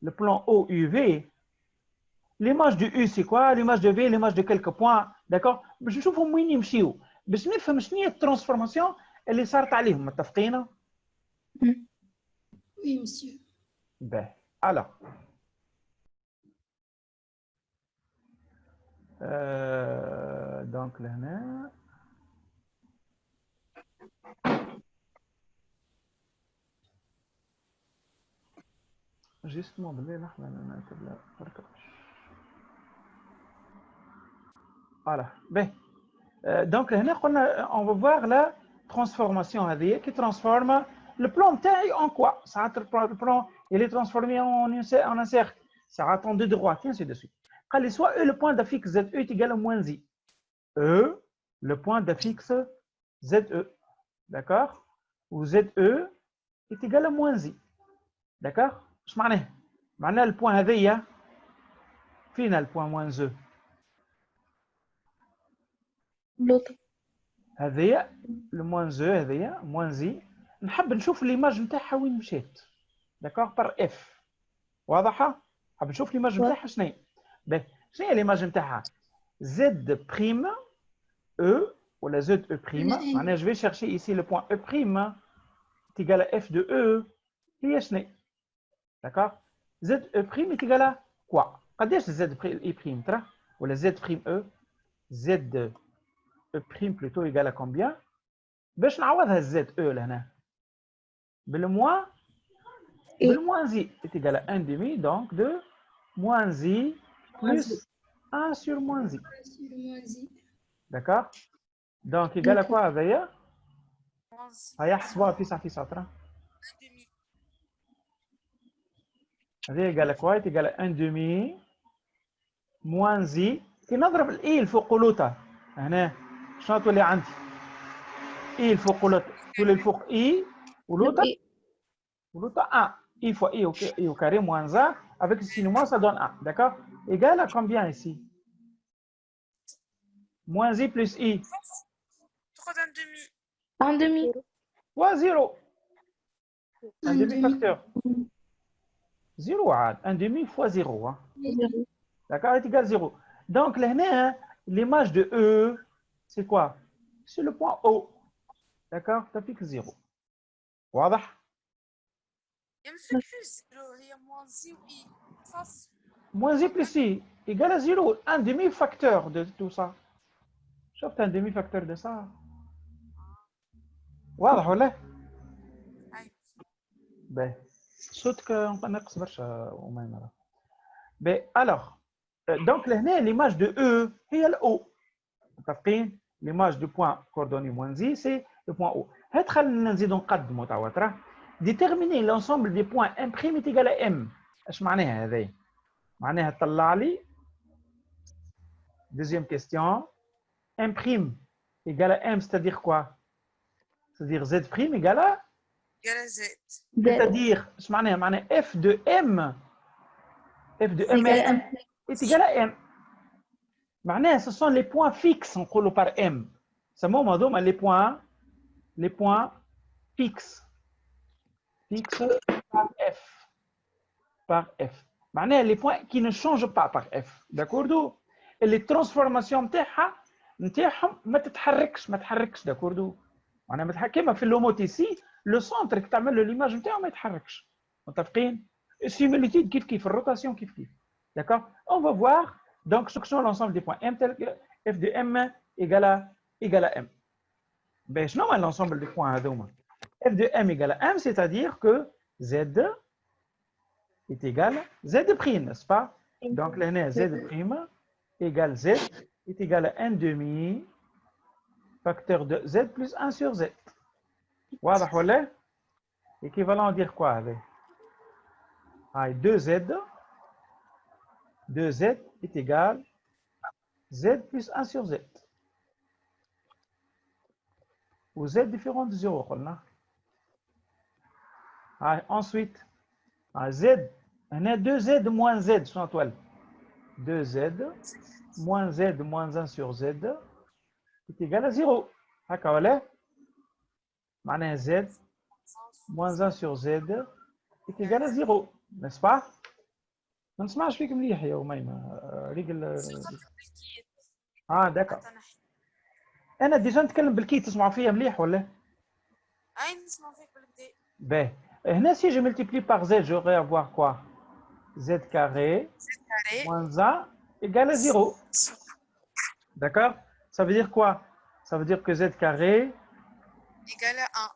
Speaker 1: le plan OUV. L'image de U, c'est quoi? L'image de V, l'image de quelques points. D'accord? Je trouve au moins نمشيو باش نفهم شنو هي الترانسفورماسيون اللي صارت عليهم. متفقين؟
Speaker 4: Oui, monsieur.
Speaker 1: Ben, alors. Donc لهنا جيستمون بالله لحظة أنا نكتب بركبش. Voilà. Ben, donc لهنا قلنا on va voir la transformation هذه qui transforme le plan تاعي en quoi? ساعات le plan il est transformé en un cercle. ساعات en deux droites et ainsi de suite. قال soit E le point d'affixe ZE est égal à moins I. E le point d'affixe ZE. D'accord? Ou ZE est égal à moins I. d'accord؟ ايش معناه؟ معناه البوان هذيا فين البوان موان زو؟
Speaker 2: لوطا
Speaker 1: هذيا الموان زو هذيا موان زي نحب نشوف ليماج نتاعها وين مشات. داكوغ بار اف. واضحه؟ نحب نشوف ليماج نتاعها شنو هي؟ شنو هي ليماج نتاعها؟ زد بريم او ولا زد او بريم. معناها جو في شيرشي ايسي لو بوان او بريم تيغال اف دو او هي شنو؟ داكوغ؟ زد او بريم تيغال كوا؟ قداش زد اي بريم ترى؟ ولا زد بريم او؟ زد او بريم بلوتو ايغال كومبيان؟ باش نعوضها الزد او لهنا بالموان بالموان زي ايغال 1 demi donc de moins i plus 1 sur moins i. D'accord? Donc égal à quoi هذايا؟ هيا حسبوها في ترى. هذايا égal à quoi؟ égal à 1 demi moins i. كي نضرب الاي الفوق لوطا هنا شنو تولي عندي؟ اي الفوق لوطا تولي الفوق اي ولوطا Ou 1. I fois I au carré moins 1. Avec le signe moins, ça donne 1. D'accord? Égal à combien ici? Moins I plus I.
Speaker 5: 3 d'un demi.
Speaker 2: Un demi.
Speaker 1: Fois 0. Un
Speaker 4: Un
Speaker 1: demi-facteur. 0 عاد. Un demi fois 0. Hein. D'accord? Est égal à 0. Donc, là, hein, l'image de E, c'est quoi? C'est le point O. D'accord? Tu appliques 0. واضح؟
Speaker 5: Il y a le fait que 0, il y a moins I ou I. Face.
Speaker 1: Moins I plus I égale à 0. Un demi-facteur de tout ça. شفت un demi-facteur de ça. واضح ولا؟
Speaker 5: أي.
Speaker 1: باهي. صوتك ناقص برشا وميمرة. باهي. Alors, donc لهنا l'image de E هي ال O. متفقين؟ l'image du point coordonné moins I c'est le point O. هات خلينا نزيدو نقدمو توا ترى. Déterminer l'ensemble des points M' est égal à M. ايش معناها هذه؟ معناها طلع لي deuxième question M' égale à M, c'est-à-dire quoi? C'est-à-dire Z' égale à?
Speaker 5: Égal à Z.
Speaker 1: C'est-à-dire, ايش معناها؟ معناها F de M est égal à M. معناها ce sont les points fixes نقولوا par M. سموهم هذوما les points fixes par F. معناها les points qui ne changent pas par F. D'accord? Et les transformations نتاعهم ما تتحركش داكوردو معناها ما تتحركش كيما في اللوموتيسي لو سونتر كي تعمل له ليماج نتاعو ما يتحركش متفقين السيميليتيود كيف الروتاسيون كيف d'accord on va voir donc ce que sont l'ensemble des points M tel que F de M égale à M ben شنو هو l'ensemble des points هذوما F de M égale à M c'est-à-dire que Z est égal à Z prime n'est-ce pas donc là Z prime égale Z est égal à 1 demi facteur de Z plus 1 sur Z. واضح ولا؟ Équivalent dire quoi avec? 2Z est égal à Z plus 1 sur Z. Ou Z différent de 0 قلنا. Ensuite, Z, on a 2Z moins Z sur la toile. 2Z moins Z moins 1 sur Z est égal à 0. هكا ولا؟ معناها Z moins 1 sur Z est égal à 0. N'est-ce pas? ما نسمعش فيك مليح يا أميمة. رجل. d'accord. أنا ديجا نتكلم بالكيت تسمعوا فيا مليح ولا؟
Speaker 5: أي نسمع فيك بالكدا.
Speaker 1: باهي. هنا si je multiplie par Z, j'aurai à voir quoi? Z carré moins 1 égale à 0. D'accord? Ça veut dire quoi? Ça veut dire que Z carré
Speaker 5: égal à 1.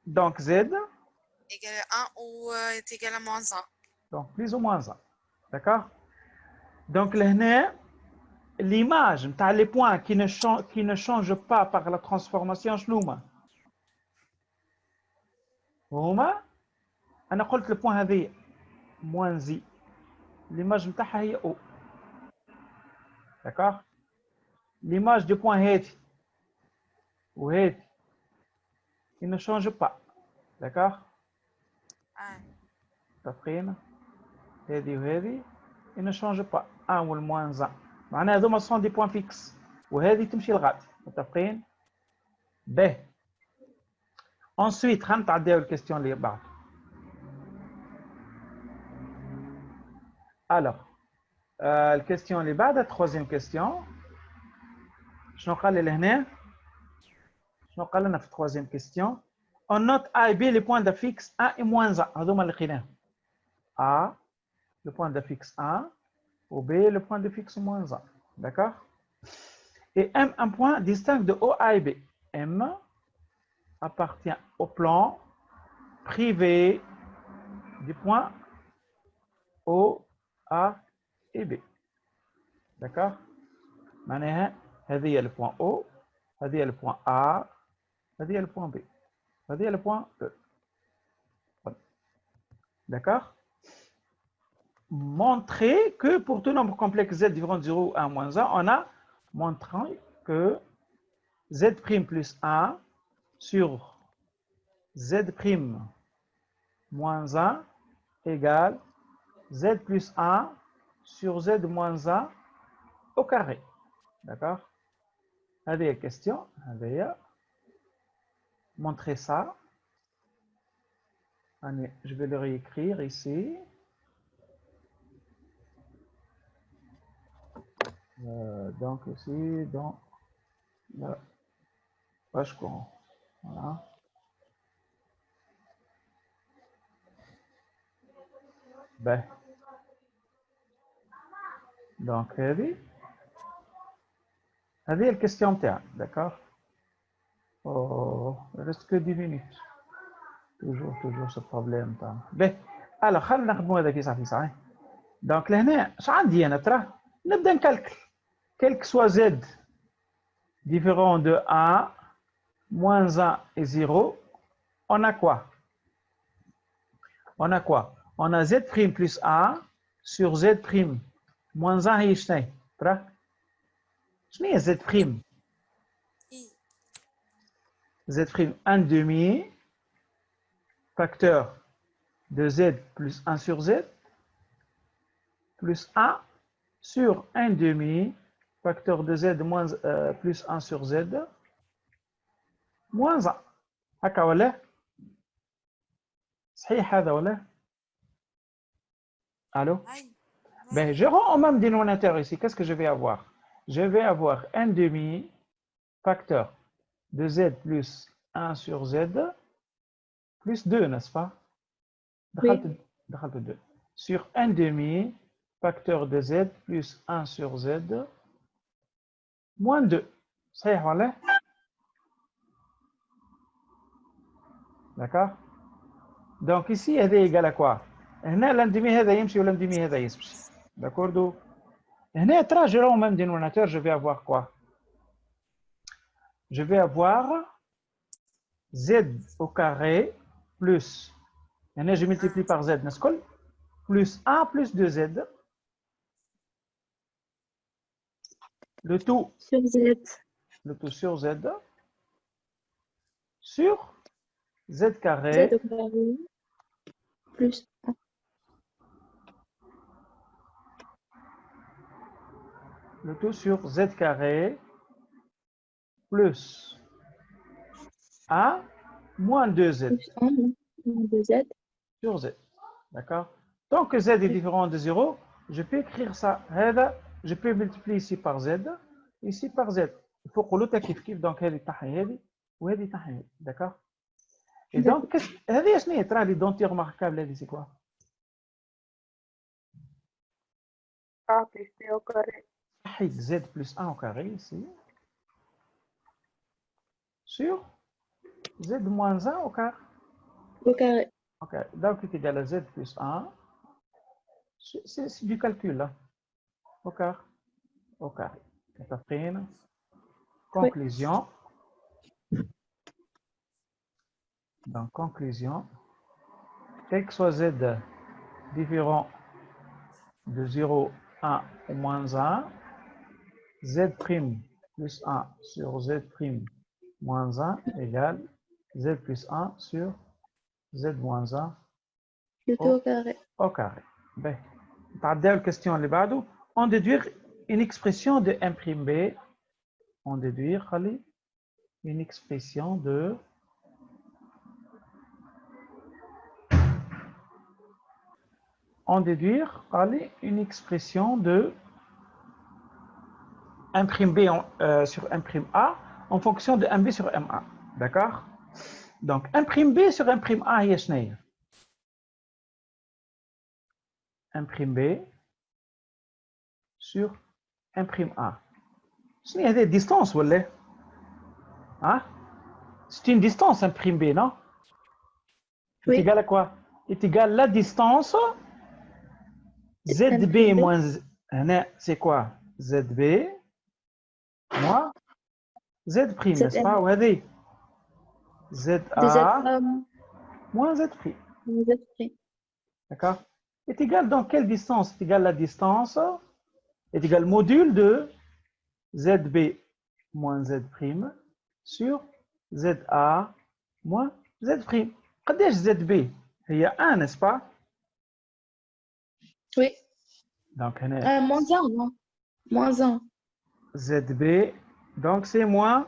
Speaker 1: Donc Z
Speaker 5: égal à 1 ou est égal à moins 1.
Speaker 1: Donc plus ou moins 1. D'accord? Donc là, l'image, les points qui ne changent pas par la transformation شنو هما؟ أنا قلت le point هذه moins I. L'image نتاعها هي O. D'accord? L'image du point هذه وهذه il ne change pas. D'accord? تفقين هذه وهذه il ne change pas. 1 ou le moins 1. معناها هذوما sont des points fixes. وهذه تمشي لغادي. متفقين؟ باهي. Ensuite, خلينا نتعداو الكيستيون اللي بعد. Alors, الكيستيون اللي بعدها troisième question. شنو قال لي لهنا؟ شنو قال لنا في troisième question؟ On note A et B les points d'affixe 1 et moins 1. هذوما اللي لقيناهم. A, le point d'affixe 1, ou B, le point d'affixe moins 1. D'accord? Et M, un point distinct de O, A et B. M appartient au plan privé du point O, A et B. D'accord? معناها هذه هي le point O, هذه هي le point A, هذه هي le point B. هذه هي le point E. D'accord? Montrer que pour tout nombre complexe Z différent de 0 ou 1 moins 1, on a montré que Z' plus 1 sur Z' moins 1 égale Z plus 1 sur Z moins 1 au carré. D'accord? هذه la question. Montrer ça. Allez, je vais le réécrire ici. Donc ici, dans la page courant. Voilà. Ben. Donc, هذه la question تاعك. D'accord? Oh, il reste que 10 minutes. Toujours ce problème. Ben, alors, خلينا نخدموا هذا في ساعة. Donc, لهنا اش عندي انا ترى؟ نبدا نكالكل. Quel que soit Z différent de 1, moins 1 et 0, on a quoi? On a quoi? On a Z' plus 1 sur Z' moins 1 هي شنو؟ ترى؟ شنو هي Z'؟
Speaker 5: إي
Speaker 1: Z' 1 demi facteur de Z plus 1 sur Z plus 1 sur 1 demi facteur de Z moins, plus 1 sur Z moins 1. هكا ولا؟ صحيح هذا ولا؟ Allô?
Speaker 5: أي
Speaker 1: Ben, je rends au même dénominateur ici. Qu'est-ce que je vais avoir? Je vais avoir 1 demi facteur de Z plus 1 sur Z plus 2, n'est-ce pas?
Speaker 2: Oui.
Speaker 1: دخلت 2. Sur 1 demi facteur de Z plus 1 sur Z moins 2. صحيح ولا؟ D'accord? Donc ici, هذا égal à quoi? هنا l'endemi هذا يمشي والendemi هذا يمشي. D'accord? هنا ترى je rends au même dénominateur, je vais avoir quoi? Je vais avoir Z au carré plus, هنا je multiplie par Z, n'est-ce pas? Plus 1 plus 2Z. Le tout
Speaker 2: Sur Z.
Speaker 1: sur Z sur Z carré
Speaker 2: Z au carré. Plus 1.
Speaker 1: le tout sur Z carré plus 1 moins 2Z
Speaker 2: Plus 1. Moins 2Z.
Speaker 1: sur Z. D'accord? Tant que Z est différent de 0, je peux écrire ça. Je peux multiplier ici par Z, ici par Z. Il faut qu'on le كيف كيف. Donc هذه تاعها هذه وهذه تاعها هذه. D'accord? Et donc هذه شنو هي ترى لي دونتي remarquable هذه c'est quoi?
Speaker 2: A plus B au carré.
Speaker 1: صحيح Z plus 1 au carré ici sur Z moins 1 au carré.
Speaker 2: Au carré.
Speaker 1: Ok, donc c'est égal à Z plus 1. C'est du calcul là. Au carré. Au carré. Conclusion. Donc, conclusion. Quel que soit Z différent de 0, 1 ou moins 1, Z' plus 1 sur Z' moins 1 égale Z plus 1 sur Z moins 1
Speaker 2: Plutôt au carré.
Speaker 1: au carré. Ben, la question اللي بعده. On déduire une expression de M'(B). On déduire une expression de une expression de M'(B) sur M'(A) en fonction de MB sur MA. D'accord? Donc, M'(B) sur M'(A هي شنو هي؟ M'(B) sur M'(A. شنو هي هذه distance ولا؟ Hein? C'est une distance M'(B), non?
Speaker 2: Oui.
Speaker 1: C'est égal à quoi? C'est égal à la distance ZB moins... C'est quoi? ZB moins Z', n'est-ce pas? وهذه ZA moins Z'. D'accord? Est égal dans quelle distance? Est égal à la distance est égal module de ZB moins Z' sur ZA moins Z'. قداش ZB؟ Il y a 1, n'est-ce pas?
Speaker 2: Oui.
Speaker 1: Donc, on a
Speaker 2: -1, non? -1.
Speaker 1: ZB. Donc, c'est -1.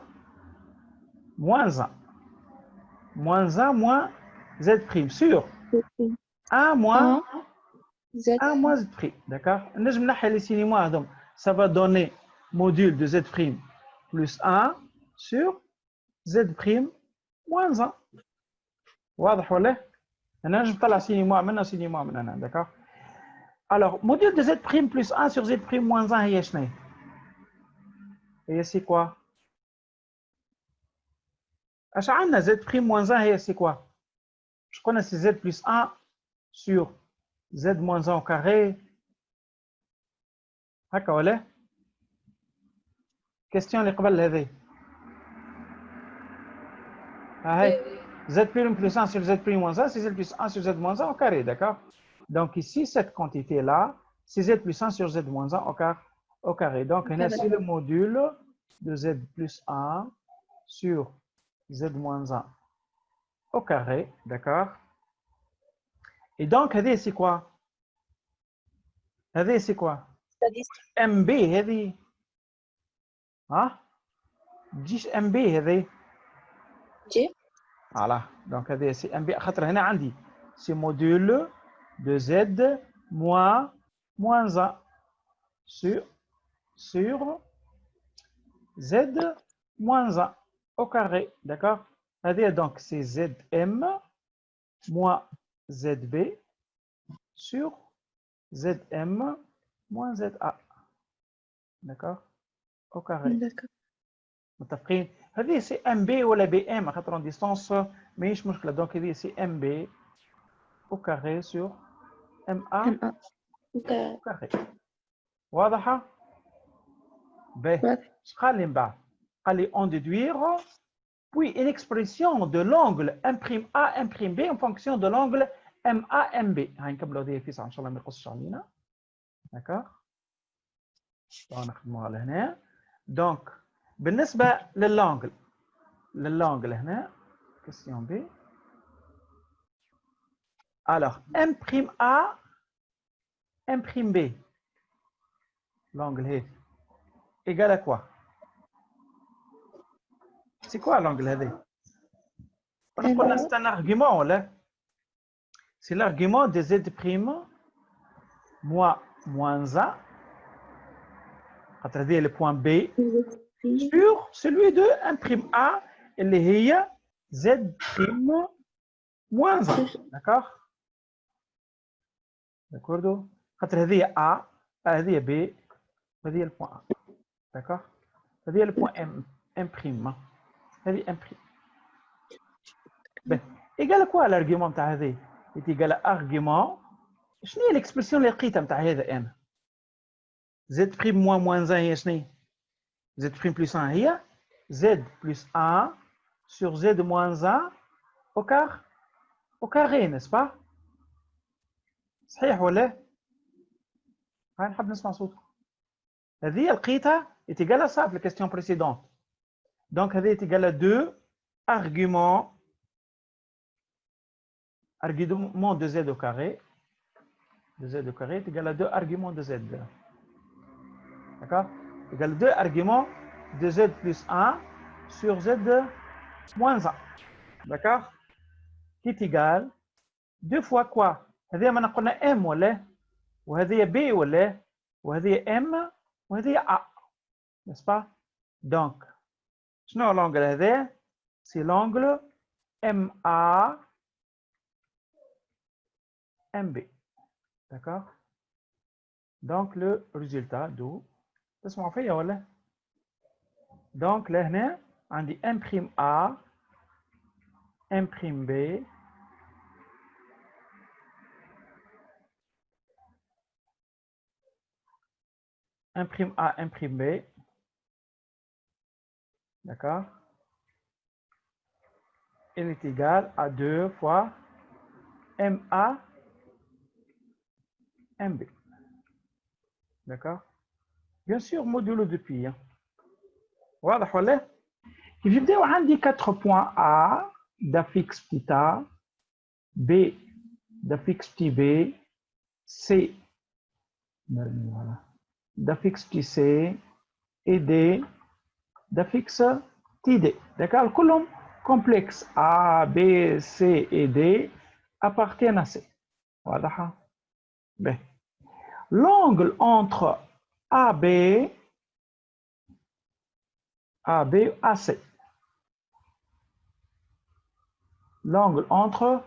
Speaker 1: -1 moins Z prime. Sûr. 1 moins
Speaker 2: Z.
Speaker 1: 1 moins Z prime. D'accord? نجم نحي les signes moins. Donc, ça va donner module de Z prime plus 1 sur Z prime moins 1. واضح ولا؟ أنا نجم نطلع signe moins من هنا signe moins من هنا. D'accord? Alors, module de Z prime plus 1 sur Z prime moins 1 هي شنو؟ هي c'est quoi? اش عندنا Z prime moins 1 هي c'est quoi? Je connais c'est Z plus 1 sur Z moins 1 au carré. هكا ولا؟ question اللي قبل هذه. هاي Z prime plus 1 sur Z prime moins 1, c'est Z plus 1 sur Z moins 1 au carré, d'accord? Donc ici, cette quantité-là, c'est Z plus 1 sur Z moins 1 au carré. Donc, c'est le module de Z plus 1 sur Z moins 1 au carré, d'accord? Et donc, c'est quoi? C'est quoi? MB, هذه. ها؟ تجيش MB هذه.
Speaker 2: جي.
Speaker 1: Voilà. Donc, c'est MB. خاطر هنا عندي c'est module de Z moins 1 sur Z moins 1 au carré, d'accord? Donc, c'est ZM moins ZB sur ZM moins ZA, d'accord? Au carré.
Speaker 2: D'accord.
Speaker 1: متفقين؟ هذه سي ام بي ولا بي ام خاطر en distance ماهيش مشكله. دونك هذه سي ام بي au carré sur MA au carré. واضحه؟ باهي. اش قال لي من بعد؟ قال لي on déduire puis une expression de l'angle m'A m'B en fonction de l'angle MA MB. هاي نكملوا هذه في ساعه ان شاء الله ما يقصش علينا. داكوغ؟ نخدموها لهنا. دونك بالنسبه للانجل هنا question B. Alors m'A m'B l'angle هذا égal à quoi? C'est quoi l'angle هذا؟ قلنا c'est un argument ولا؟ C'est l'argument de Z prime moins 1 خاطر هذا le point B sur celui de m'A اللي هي Z prime moins 1. D'accord? D'accord? خاطر هذه A هذه B هذه le point A. D'accord? هذه le point M prime. هذه M prime. Ben, égal à quoi l'argument تاع هذه؟ est égal à argument. شنو هي l'expression اللي لقيتها نتاع هذا أنا؟ Z prime moins 1 هي شنو؟ Z prime plus 1 هي Z plus 1 sur Z moins 1 au carré, n'est-ce pas? صحيح ولا؟ هاي نحب نسمع صوتكم. هذه لقيتها est égal à ça في la question précédente. Donc هذه est égal à 2 arguments de Z au carré. De Z au carré est égal à 2 arguments de Z. D'accord? Égal à 2 arguments de Z plus 1 sur Z moins 1. D'accord? Qui est égal 2 fois quoi? هذه ما قلنا M ولا؟ وهذه B ولا؟ وهذه M وهذه A. N'est-ce pas? Donc, شنو l'angle هذا؟ C'est l'angle MA MB. D'accord? Donc, le résultat d'où? تسمعوا فيا ولا؟ Donc, لهنا عندي m'A m'B m'A m'B. D'accord? Il est égal à 2 fois MA MB. D'accord? Bien sûr, modulo de pi. واضح ولا؟ كيف يبداو عندي 4 points A d'affixe θ B d'affixe petit b, c, voilà, d'affixe petit c, et d, d'affixe petit d. D'accord? كلهم complexe A, B, C et D appartiennent à C. واضحة؟ B. L'angle entre AB, et AC. L'angle entre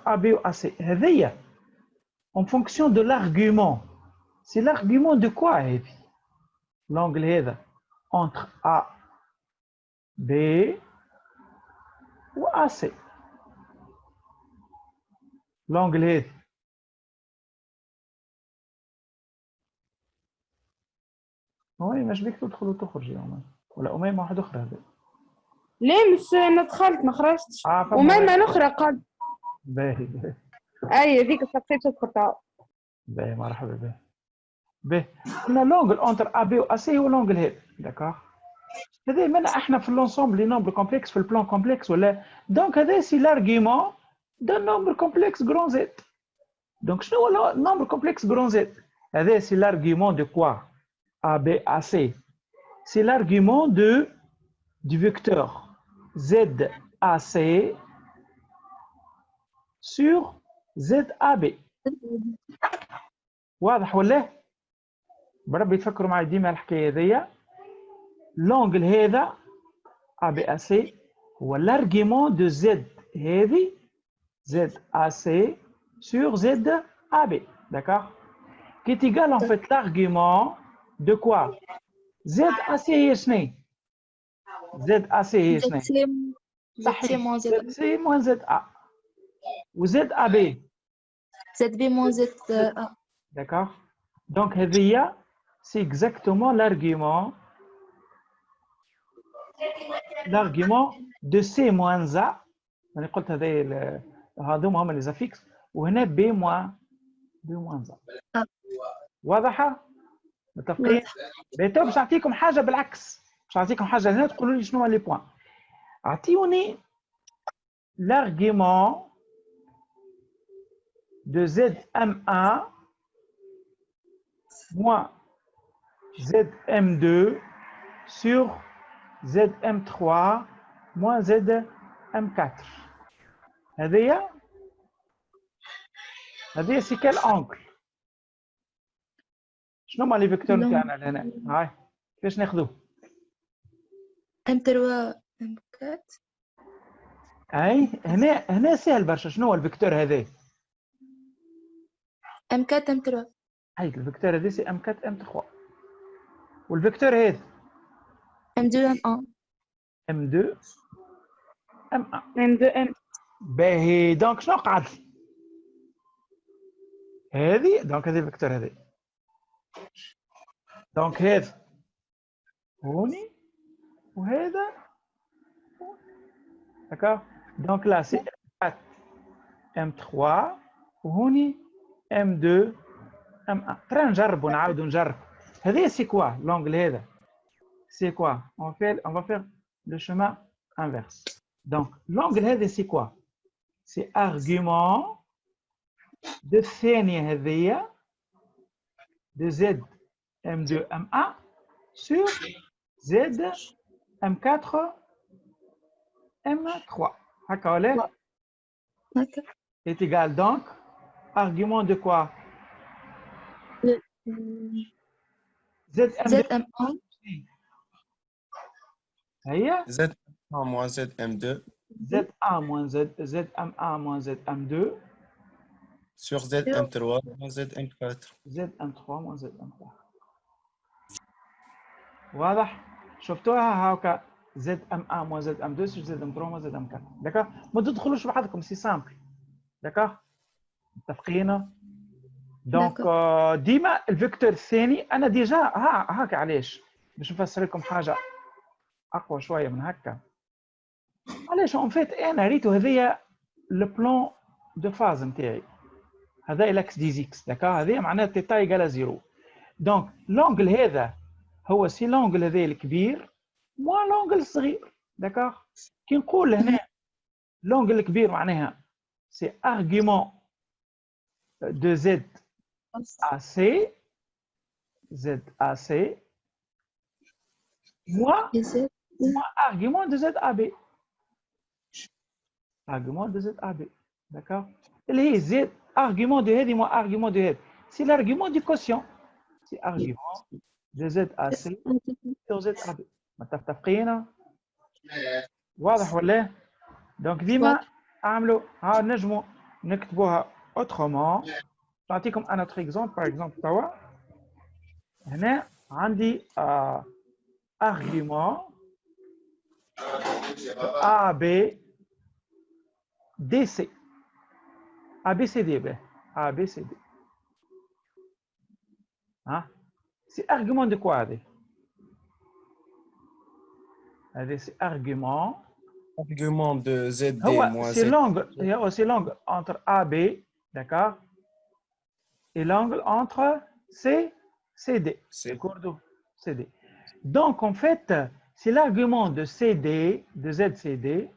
Speaker 1: AB et AC. هذيا en fonction de l'argument. C'est l'argument de quoi هذي؟ L'angle هذا entre A, B ou AC. L'angle هذا. وي مش بيك تدخل وتخرج يا أمام ولا أمام واحد أخرى هذا.
Speaker 2: ليه مش أنا دخلت ما خرجتش وماما أخرى قال
Speaker 1: باهي
Speaker 2: أي هذيك استقيت تدخل تعاود.
Speaker 1: باهي مرحبا باهي. باهي قلنا لونجل أونتر أ بي و أ سي هو لونجل هذا داكوغ. هذا منا احنا في لونسومبل لي نومبر كومبلكس في البلان كومبلكس ولا دونك هذا سي لارغيومون دو نومبر كومبلكس غران زد. دونك شنو هو النومبر كومبلكس غران زد؟ هذا سي لارغيومون دو كوا AB, AC. C'est l'argument du vecteur ZAC sur ZAB. واضح ولا؟ بربي تفكروا معي ديما الحكايه هذيا. لونجل هذا ABAC هو l'argument de Z هذه ZAC sur ZAB. D'accord? Qui est égal en fait l'argument de quoi? ZAC هي شنو؟ ZAC هي شنو؟
Speaker 6: ZC moins Z.
Speaker 1: ZC moins ZA. و ZAB.
Speaker 6: ZB moins ZA.
Speaker 1: D'accord? Donc هذه c'est exactement l'argument de C moins A. أنا قلت هذوما هما لي زافيكس وهنا B moins A. واضحة؟ متفقين؟ تو باش نعطيكم حاجة بالعكس، باش نعطيكم حاجة هنا تقولوا لي شنو هما لي بوان. أعطيوني l'argument de ZM1 moins ZM2 sur ZM3 moins ZM4. هذه سي كال انكل؟ شنو هما لي فيكتور نتاعنا لهنا؟ هاي كيفاش ناخذوه؟
Speaker 6: M3 M4.
Speaker 1: اي هنا سهل برشا. شنو هو الفيكتور هذا؟
Speaker 6: M4 M3.
Speaker 1: هاي الفيكتور هذا سي M4 M3 والفيكتور هذا
Speaker 6: M2 M1.
Speaker 1: M2 M1.
Speaker 2: M2 M.
Speaker 1: باهي دونك شنو قعد لي؟ هذه دونك هذه الفيكتور هذا. دونك هذا هوني وهذا داكوغ. دونك لا سي M4 M3 وهوني M2 M1. ترى نجرب ونعاود نجرب. هذه سي كوا لونجل هذا؟ سي كوا؟ on va faire le chemin inverse. Donc l'angle هذا سي كوا؟ سي argument de الثانية هذيا de Z M2 M1 sur Z M4 M3. هكا ولا؟
Speaker 6: D'accord.
Speaker 1: est égal donc argument de quoi?
Speaker 6: ZM1.
Speaker 1: هي
Speaker 7: ZM1 moins ZM2
Speaker 1: ZA moins ZM1 moins ZM2
Speaker 7: sur ZM3 moins ZM4.
Speaker 1: ZM3 moins ZM4. واضح؟ شفتوها هاكا ZM1 moins ZM2 sur ZM3 moins ZM4. داكوغ؟ ما تدخلوش بعضكم سي سامبل. داكوغ؟ متفقين؟ دونك ديما الفيكتور الثاني انا ديجا هاكا علاش؟ باش نفسر لكم حاجه اقوى شويه من هكا. علاش اون فيت انا ريتو هذيا لو بلان دو فاز نتاعي. هذا الاكس دي زيكس داكوغ. هذه معناها تيتا ايكال زيرو. دونك لونجل هذا هو سي لونجل هذا الكبير موا لونجل الصغير. داكوغ. كي نقول هنا لونجل الكبير معناها c'est argument de Z à C, Z à C, moins argument de Z à B. Argument de Z à B. D'accord? Les Z, argument de head et moins argument de head. C'est l'argument du quotient. C'est argument de Z à C sur Z à B. متفقين؟ واضح ولا؟ دونك ديما اعملوا ها نجموا نكتبوها autrement. نعطيكم un autre exemple par exemple توا هنا عندي argument A B D C A B C D A B C D hein c'est argument de quoi هذه c'est argument
Speaker 7: de ZD moins
Speaker 1: c'est
Speaker 7: Z.
Speaker 1: l'angle il y a aussi l'angle entre AB d'accord et l'angle entre CD CD donc en fait c'est l'argument de CD de ZCD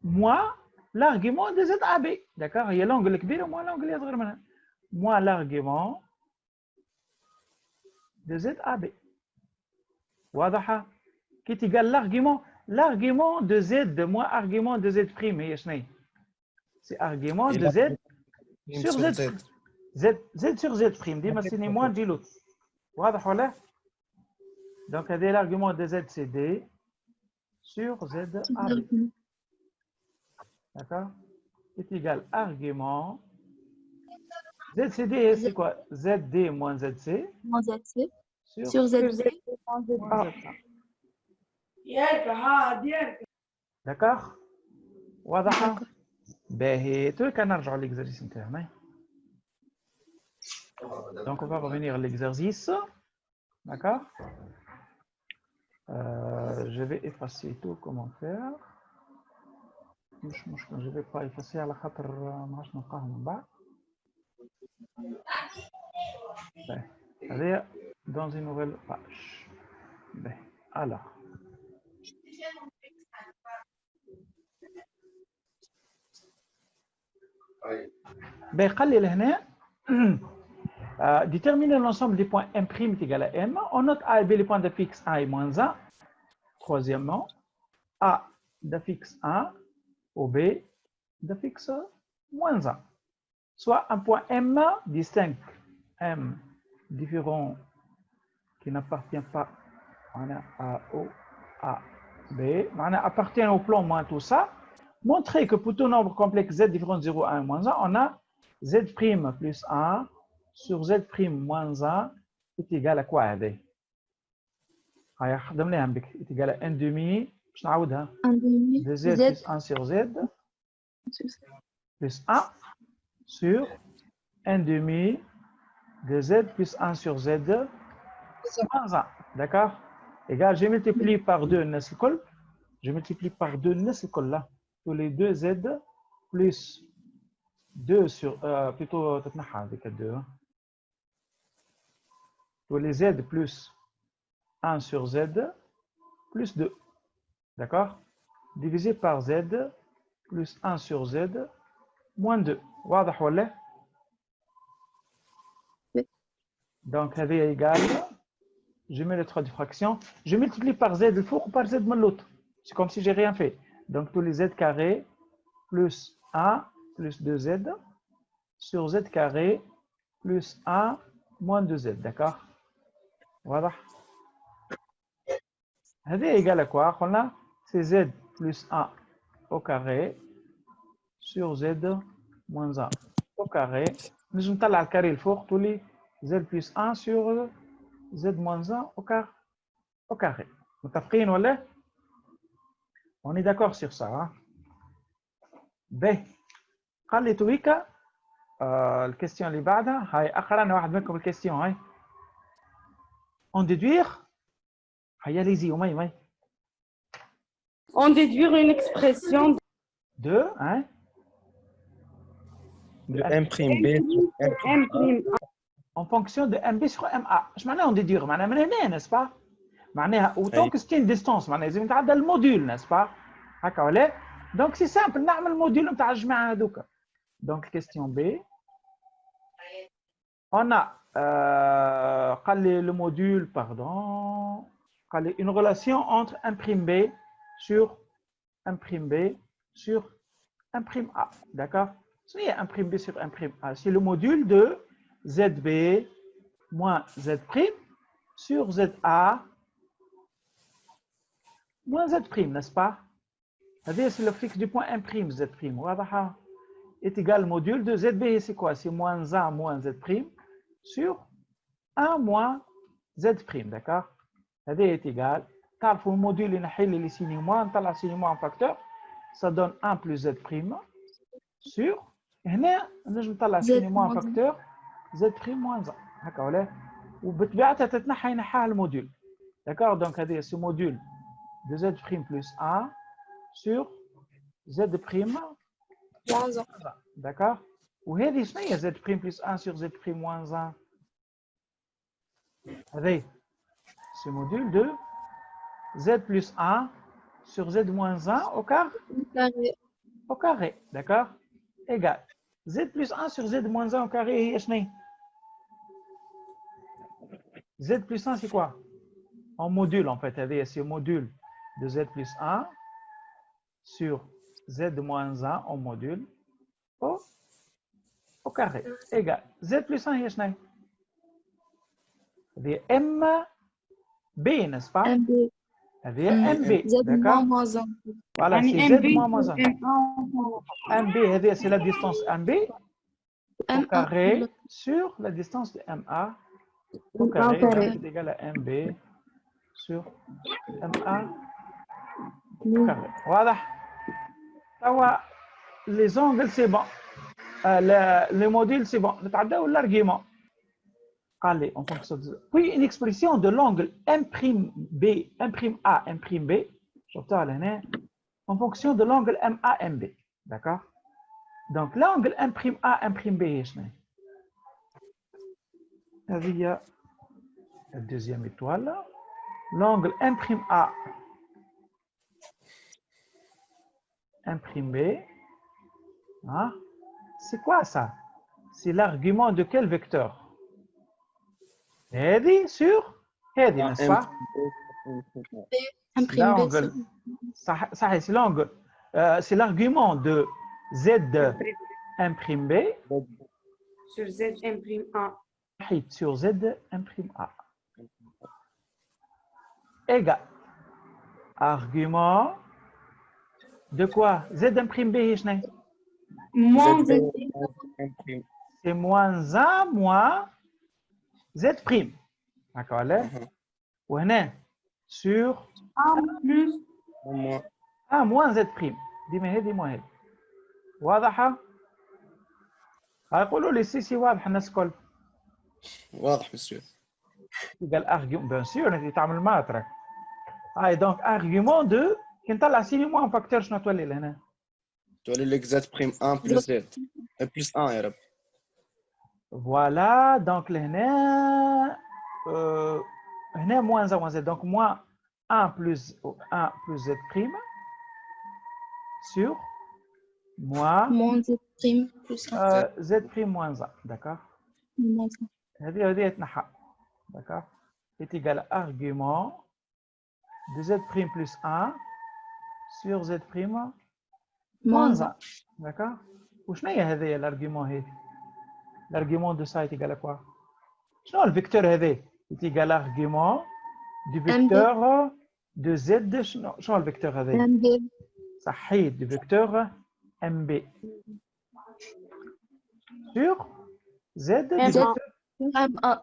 Speaker 1: moins l'argument de ZAB d'accord il y a l'angle كبير moins l'angle يصغر منها moins l'argument de ZAB واضحة كي تقال l'argument de Z moins argument de Z prime هي شنو c'est argument de Z sur Z sur Z prime ديما سيني moins تجي l'autre واضح ولا donc هذا l'argument de ZCD sur ZAB d'accord est égal argument ZCD c'est quoi ZD moins ZC
Speaker 6: moins ZC sur ZD moins ZD.
Speaker 1: d'accord واضحة باهي تو كان نرجعوا لl'exercice نتاعنا donc on va revenir à l'exercice d'accord je vais effacer tout commentaire مش مشكل je vais pas effacer على خاطر ما عادش نلقاهم من بعد باهي هذه dans une nouvelle page باهي alors باهي قال لي لهنا déterminer l'ensemble des points M' est égal à M. On note A et B les points de fixe 1 et moins 1. Troisièmement, A de fixe 1 ou B de fixe moins 1. Soit un point M distinct, M différent qui n'appartient pas à O, A, B, appartient au plan moins tout ça. Montrer que pour tout nombre complexe Z différent de 0, 1 et moins 1, on a Z' plus 1 sur Z' moins 1 est égal à quoi هذه؟ هيا خدمناها بك est égal à 1 demi باش نعاودها
Speaker 6: 1 demi
Speaker 1: de Z plus 1 sur Z plus 1 sur 1 demi de Z plus 1 sur Z moins 1 d'accord égal je multiplie par 2 الناس الكل je multiplie par 2 الناس الكل là tous les 2 Z plus 2 sur plutôt تتنحى هذيك 2 tous les Z plus 1 sur Z plus 2. D'accord? Divisé par Z plus 1 sur Z moins 2. واضح ولا؟
Speaker 6: Oui.
Speaker 1: Donc, هذه égale. Je mets les 3 diffractions. Je multiplie par Z le four ou par Z de l'autre. C'est comme si j'ai rien fait. Donc, tous les Z carrés plus 1 plus 2Z sur Z carré plus 1 moins 2Z. D'accord? واضح؟ هذه égale à quoi قلنا c'est Z plus 1 au carré sur Z moins 1 au carré نجم نطلع الكاري الفوق تولي Z plus 1 sur Z moins 1 au carré متفقين ولا؟ On est d'accord sur ça hein? باهي قال لي تويكا الكيستيون اللي بعدها هاي اقرا انا واحد منكم الكيستيون هاي on déduire هيا ليزي ومي
Speaker 2: On déduire une expression
Speaker 1: de hein
Speaker 7: De M'B sur
Speaker 2: M'.
Speaker 1: en fonction de MB sur MA. ايش معناها on déduire معناها من هنا n'est-ce pas معناها autant que c'est une distance معناها لازم يتعدى الموديل n'est-ce pas هكا ولا دونك سي سامبل نعمل الموديول نتاع الجماعه هذوكا. دونك كيستيون بي on a قال لي le module pardon قال لي une relation entre un prime B sur un prime B sur un prime A. D'accord? C'est un prime B sur un prime A. C'est le module de ZB moins Z prime sur ZA moins Z prime, n'est-ce pas? C'est le fixe du point imprime Z prime. واضحة؟ est égal au module de ZB. C'est quoi? C'est moins A moins Z prime sur 1 moins Z prime. D'accord? هذه est égal. تعرفوا الموديل ينحل لي سيني موان نطلع سيني موان فاكتور. Ça donne 1 plus Z prime sur هنا نجم نطلع سيني موان فاكتور Z prime moins 1. هكا ولا؟ وبطبيعتها تتنحى ينحاها الموديل. D'accord? Donc هذه ce module de Z prime plus 1 sur Z prime
Speaker 3: moins 1.
Speaker 1: D'accord? وهذه شنو هي Z prime plus 1 sur Z prime moins 1 هذه ce module de Z plus 1 sur Z moins 1 au carré. D'accord? Égal. Z plus 1 sur Z moins 1 au carré هي شنو؟ Z plus 1 c'est quoi? En module en fait. هذه c'est module de Z plus 1 sur Z moins 1 en module au carré. Égal. Z plus 1 هي شنو؟ هذه M B n'est-ce pas? هذه M B. D'accord? Voilà, c'est Z moins 1. M B هذه c'est la distance M B au carré sur la distance de MA au carré. C'est égal à M B sur MA au carré. Voilà. Les angles c'est bon. Les modules c'est bon. نتعداو l'argument. قال لي en fonction de puis une expression de l'angle m'B, m'A, m'B. شفتوها لهنا en fonction de l'angle MA, MB. D'accord? Donc l'angle m'A, m'B هي شنو؟ هذه هي الدوزيام étoile. L'angle m'A, m'B. Hein? C'est quoi ça? C'est l'argument de quel vecteur? هذه sur هذه n'est-ce pas? L'angle صحيح c'est l'angle c'est l'argument de Z m'B
Speaker 2: Sur Z imprime A.
Speaker 1: sur Z imprime A égal argument de quoi? Z imprime B هي شنو؟
Speaker 2: Moins Z.
Speaker 1: c'est moins 1 moins Z prime. D'accord là? وهنا sur
Speaker 2: A plus
Speaker 1: 1 moins Z prime. ديما هذه مو هذه. واضحة؟ يقولوا لي سي واضح الناس الكل.
Speaker 7: واضح مسيو.
Speaker 1: قال argument bien sûr انت تعمل ماترك. هاي دونك argument de كي نطلع سيني موان فاكتور شنو تولي لهنا؟
Speaker 7: تولي لك Z prime 1 plus Z. Plus 1 يا رب.
Speaker 1: Voilà, donc لهنا هنا moins 1 moins Z, donc moins 1 plus Z prime sur moins
Speaker 6: Z prime plus 1.
Speaker 1: Z prime moins 1, d'accord? هذه يتنحى, d'accord? est égal à argument de Z prime plus 1 sur Z prime moins 1, d'accord? وشنو هي هذه l'argument هذه؟ L'argument de ça est égal à quoi? شنو الفيكتور هذا؟ est égal à l'argument du vecteur de Z. شنو الفيكتور هذا؟
Speaker 6: MB.
Speaker 1: صحيح du vecteur MB sur Z du vecteur
Speaker 6: MA.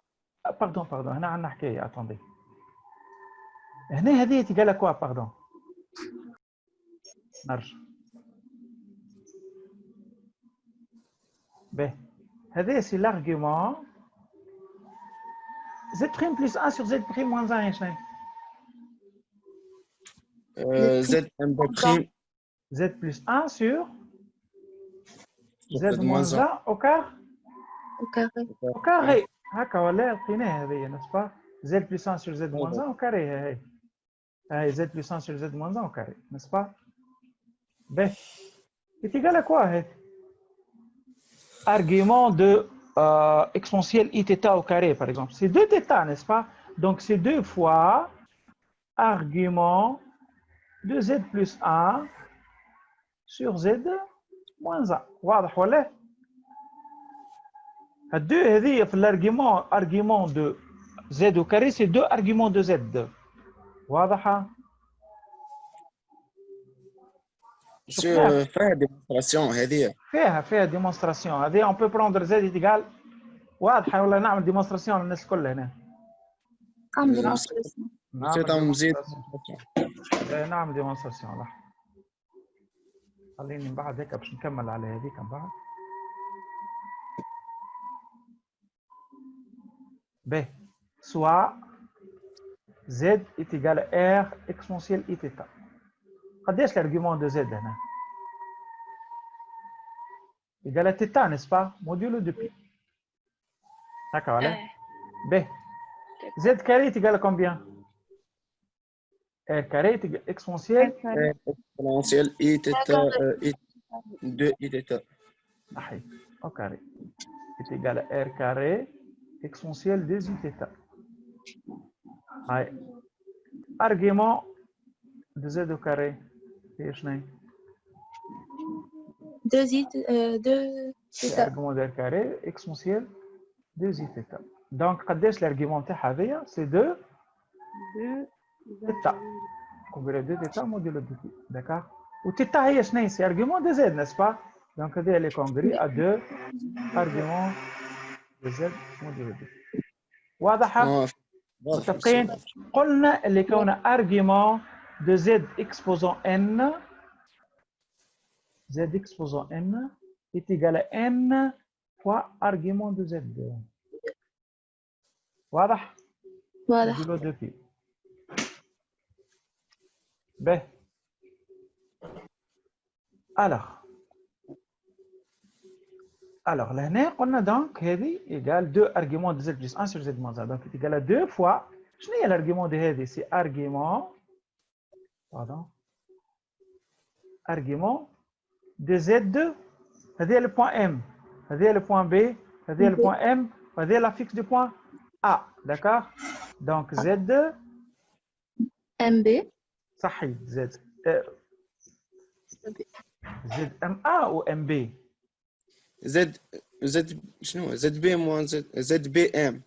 Speaker 1: pardon هنا عندنا حكاية attendez. هنا هذه est égal à quoi pardon؟ نرجع. B. C'est l'argument Z prime plus 1 sur Z prime moins 1 شنو؟
Speaker 7: Z MB prime
Speaker 1: Z plus 1 sur Z moins 1 au carré. Au carré. هكا ولا لقيناها هذه n'est-ce pas? Z plus 1 sur Z moins 1 au carré. هاي Z plus 1 sur Z moins 1 au carré n'est-ce pas? B est égal à quoi? Argument de exponentielle iθ au carré, par exemple. C'est 2θ, n'est-ce pas? Donc, c'est 2 fois argument de z plus 1 sur z moins 1. واضح ولا؟ هادو هذه في l'argument argument de z au carré, c'est 2 arguments de z. واضحة؟
Speaker 7: Monsieur, faire démonstration هذه.
Speaker 1: فيها démonstration. هذه on peut prendre z est égal. واضحة ولا نعمل démonstration للناس كلها هنا؟
Speaker 7: Monsieur تعمل مزيد.
Speaker 1: نعمل démonstration. لحظة. خليني من بعد هيك باش نكمل على هذيك من بعد. B. Soit z est égal à r exponentielle iθ. قديش l'argument de z هنا؟ égal à θ, n'est-ce pas? Modulo de pi. D'accord, allez. B. Z carré est égal à combien? R carré est égal à exponentielle
Speaker 7: Exponentielle iθ de iθ.
Speaker 1: Au carré est égal à R carré exponentielle de iθ. Argument de z au carré. C'est
Speaker 6: 2
Speaker 1: argument de R carré exponentielle de iθ. Donc, l'argument de c'est 2 θ. Congrès 2 θ modulo de pi. D'accord? Ou θ c'est argument de z, n'est-ce pas? Donc, elle est congrès à 2 arguments de z modulo de pi. واضحة؟ متفقين؟ قلنا اللي كونه argument de z exposant n, z exposant n est égal à n fois argument de z. واضح؟ modulo de pi. B. Alors là, on a donc égal 2 arguments de z plus 1 sur z moins 1. Donc, c'est égal à 2 fois. Je n'ai l'argument de z, c'est argument. Pardon. Argument de z2. C'est le point M. C'est le point B. C'est le point M. C'est la fixe du point A. D'accord? Donc, z2.
Speaker 6: MB.
Speaker 1: صحيح Z. ZMA ou MB?
Speaker 7: شنو ZB moins ZBM.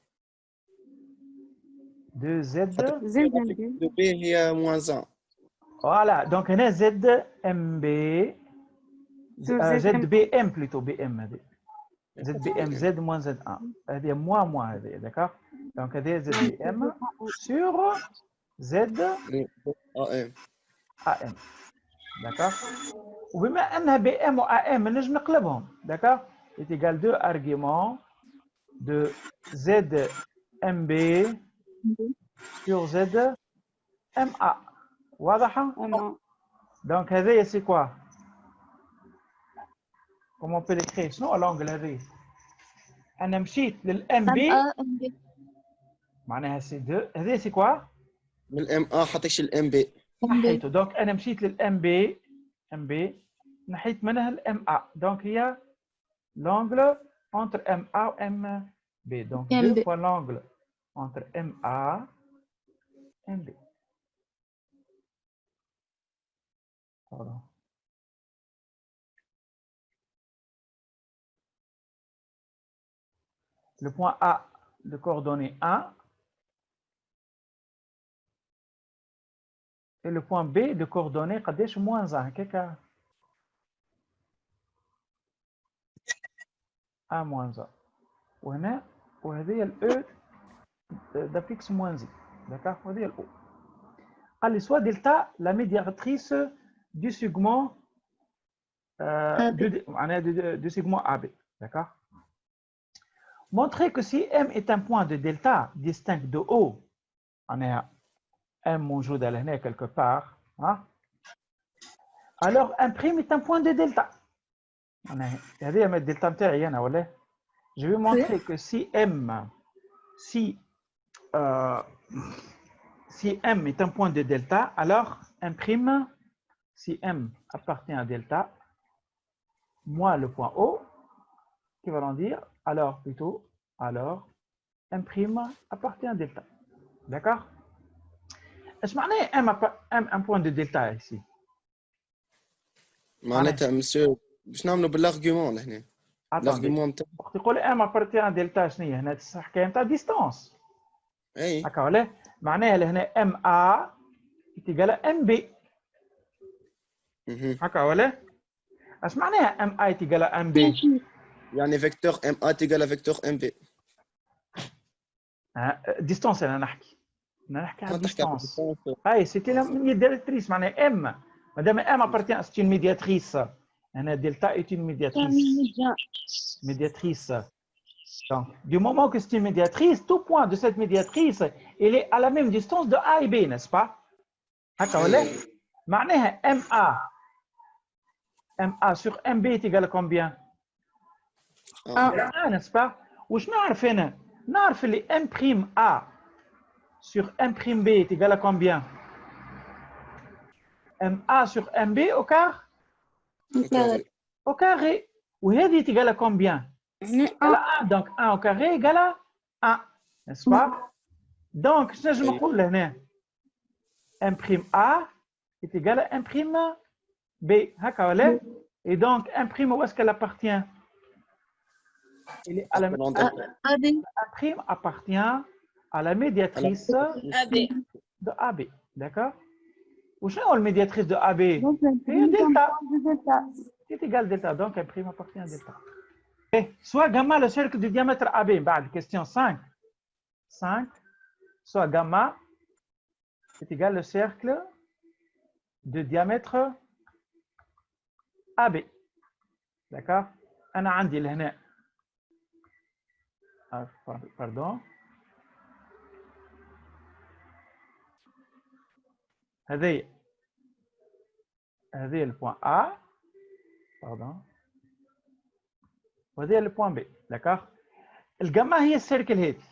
Speaker 1: 2Z.
Speaker 7: ZB هي moins 1.
Speaker 1: Voilà, donc هنا ZMB. ZBM plutôt, BM هذه. ZBM Z moins Z1. هذه moins هذه, d'accord? Donc هذه ZBM sur Z AM. D'accord? وبما انها BM و AM نجم نقلبهم. D'accord? est égal 2 arguments de ZMB sur ZMA. واضحة؟ Donc هذه c'est quoi? Comment on peut l'écrire? شنو l'angle هذه؟ أنا مشيت للMB معناها سي 2. هذه c'est quoi؟
Speaker 7: من الMA حطيتش الMB.
Speaker 1: نحيته. دونك أنا مشيت للMB نحيت منها الMA. دونك هي l'angle entre MA et MB. Donc 2 fois l'angle entre MA et MB. Pardon. Le point A de coordonnée 1 et le point B de coordonnée قديش moins 1 هكاك. A moins 1 وهنا وهذه ال E d'affixe moins I. D'accord? وهذه ال O. قال لي soit delta la médiatrice du segment du segment AB. D'accord? Montrer que si M est un point de delta distinct de O, on est M موجود هنا quelque part, hein? Alors un prime est un point de delta. هذه هي الدلتا نتاعي انا ولا؟ Je vais montrer que si M si M est un point de delta, alors un prime si M appartient à delta, moins le point O, qui va en dire, alors M' appartient à delta. D'accord? Est-ce que M un point de delta ici?
Speaker 7: معناتها مسيو باش نعملوا بالارغيومون لهنا الارغيومون نتاع
Speaker 1: وقت يقول M appartient à delta شنو هي؟ هنا الحكايه نتاع ديستانس.
Speaker 7: اي
Speaker 1: هكا ولا؟ معناها لهنا MA تيجال MB. هكا ولا؟ اش معناها MA تيجال MB؟
Speaker 7: يعني فيكتور ام ا تيجال فيكتور ام بي
Speaker 1: ديستانس انا نحكي على ديستانس. اي سيتي لا ميدياتريس معناها ام مادام ام ابارتيان سي اون ميدياتريس هنا دلتا اي اون médiatrice. Donc, du moment que c'est une médiatrice, tout point de cette médiatrice, il est à la même distance de A et B, n'est-ce pas? معناها MA sur MB est égal à combien? 1, n'est-ce pas? وش نعرف هنا؟ نعرف اللي M' sur M' B est égal à combien? MA sur MB au quart? Au carré. وهذه est égal à combien? Elle a 1, donc 1 au carré égale à 1, n'est-ce pas? Donc, je me نقول هنا M' est égal à M' B. هكا ولا؟ Et donc, M' où est-ce qu'elle appartient? Il est à la M' appartient à la médiatrice de AB. D'accord? Où est la médiatrice de AB? C'est delta. C'est égal à delta. Donc, M' appartient à delta. Et soit gamma le cercle du diamètre AB. Question 5. 5. Soit gamma est égal au cercle de diamètre AB. D'accord? أنا عندي لهنا pardon. هذه le point A. Pardon. وهذه le point B. D'accord? الجماعة هي السيركل هذه.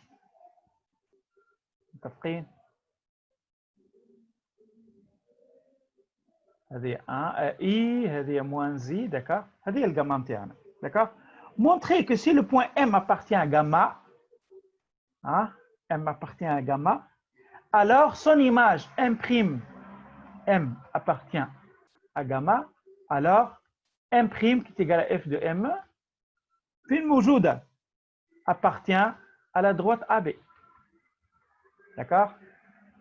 Speaker 1: متفقين؟ هذه 1 I هذه moins Z. D'accord? هذه الجماعة نتاعنا. D'accord? Montrer que si le point M appartient à gamma, hein, M appartient à gamma, alors son image M' appartient à gamma, alors M' qui est égal à F de M, puis موجودة appartient à la droite AB. D'accord?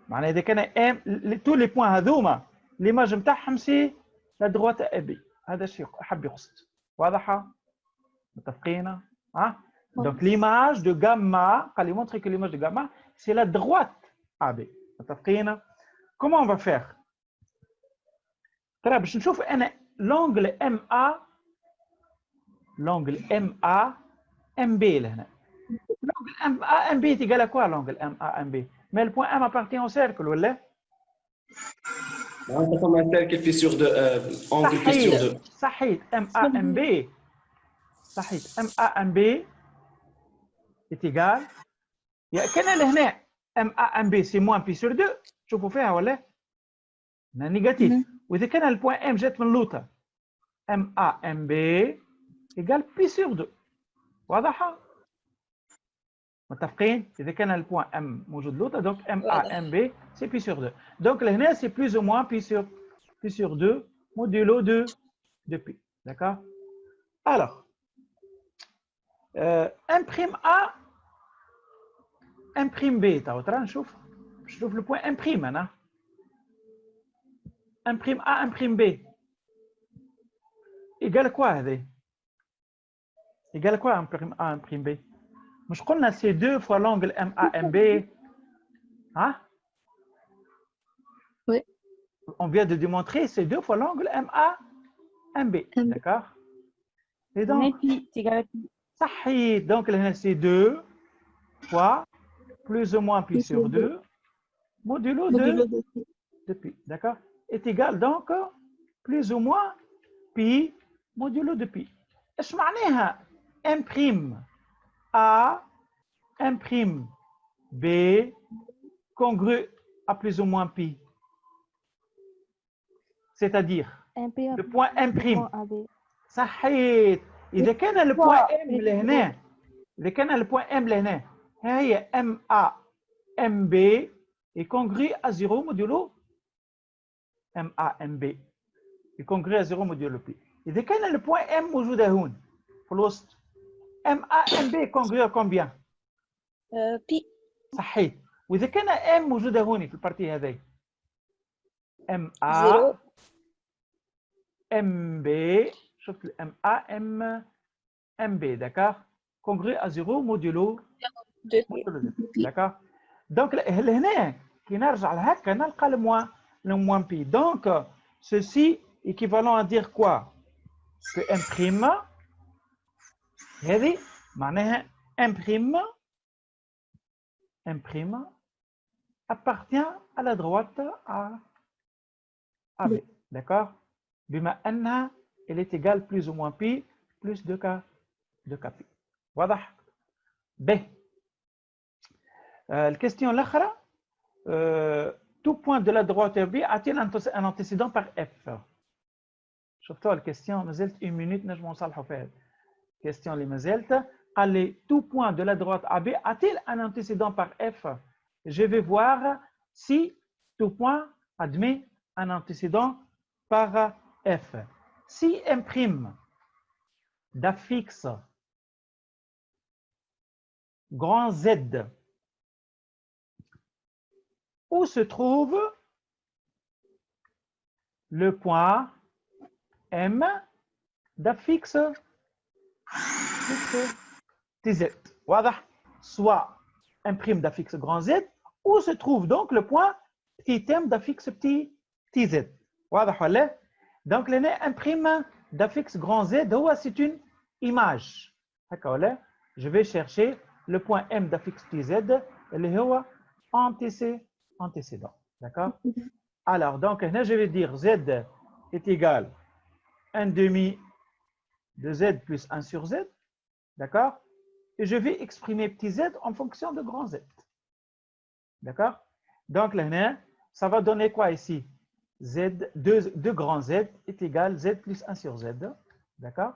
Speaker 1: معناها إذا كان M, tous les points هذوما l'image نتاعهم c'est la droite AB. هذا الشيء حب يقصد. واضحة؟ متفقين؟ Donc l'image de gamma, quand il montre que l'image de gamma, c'est la droite AB. متفقين؟ Comment on va faire? ترى باش نشوف أنا l'angle MA MB لهنا. L'angle MA MB est égal à quoi l'angle MA MB? Mais le point M appartient au cercle ولا؟
Speaker 7: معناتها فما سيركل في سور دو انجل في سور دو
Speaker 1: صحيح MA MB صحيح MA MB est égal كان لهنا MA MB c'est moins pi sur 2 شوفوا فيها ولا؟ نيجاتيف. وإذا كان البوان M جات من لوطة MA MB égale pi sur 2. واضحة؟ متفقين؟ إذا كان البوان M موجود لوطة donc MA MB c'est pi sur 2. Donc لهنا c'est plus ou moins pi sur 2 modulo de pi. D'accord? Alors M'A M'B تاو ترى نشوف le point M' أنا M'A M'B égal quoi هذه؟ égal quoi M'A M'B؟ مش قلنا c'est 2 fois l'angle MA MB hein?
Speaker 6: Oui.
Speaker 1: On vient de démontrer c'est 2 fois l'angle MA MB. D'accord? Et donc صحيح donc là c'est 2 fois plus ou moins pi sur 2 modulo de pi. D'accord? Est égal donc plus ou moins pi modulo de pi. ايش معناها M' A M' B congru à plus ou moins pi? C'est-à-dire Le point M prime. صحيت. إذا كان le point M لهنا إذا كان le point M لهنا هي MA MB est congru à 0 modulo MA MB est congru à 0 modulo P. إذا كان le point M موجودة هون في الوسط MA MB est congru à combien؟
Speaker 6: بي.
Speaker 1: صحيت. وإذا كان M موجودة هون في البارتي هذه MA MB شفت ال MA MB d'accord congru à 0 modulo d'accord donc هنا كي نرجع لهكا نلقى le moins P donc ceci équivalent à dire quoi que M prime هذه معناها M prime appartient à la droite AB d'accord بما أنها elle est égale plus ou moins pi plus 2k pi. واضح؟ ب. الكيستيون الأخرى tout point de la droite B a-t-il un antécédent par F؟ شفتوا الكيستيون مازالت 1 minute نجمو نصلحوا فيها. الكيستيون اللي مازالت قال لي tout point de la droite AB a-t-il un antécédent par F؟ Je vais voir si tout point admet un antécédent par F. Si M' d'affixe grand Z, où se trouve le point M d'affixe TZ? واضح؟ Soit M' d'affixe grand Z, où se trouve donc le point petit m d'affixe petit TZ? واضح ولا؟ Donc, l'imprime d'affixe grand Z, c'est une image. Je vais chercher le point M d'affixe TZ, et antécédent. D'accord? Alors, donc, je vais dire Z est égal à 1 demi de Z plus 1 sur Z. D'accord? Et je vais exprimer petit z en fonction de grand Z. D'accord? Donc, là, ça va donner quoi ici? Z, 2 grand Z est égal Z plus 1 sur Z. D'accord?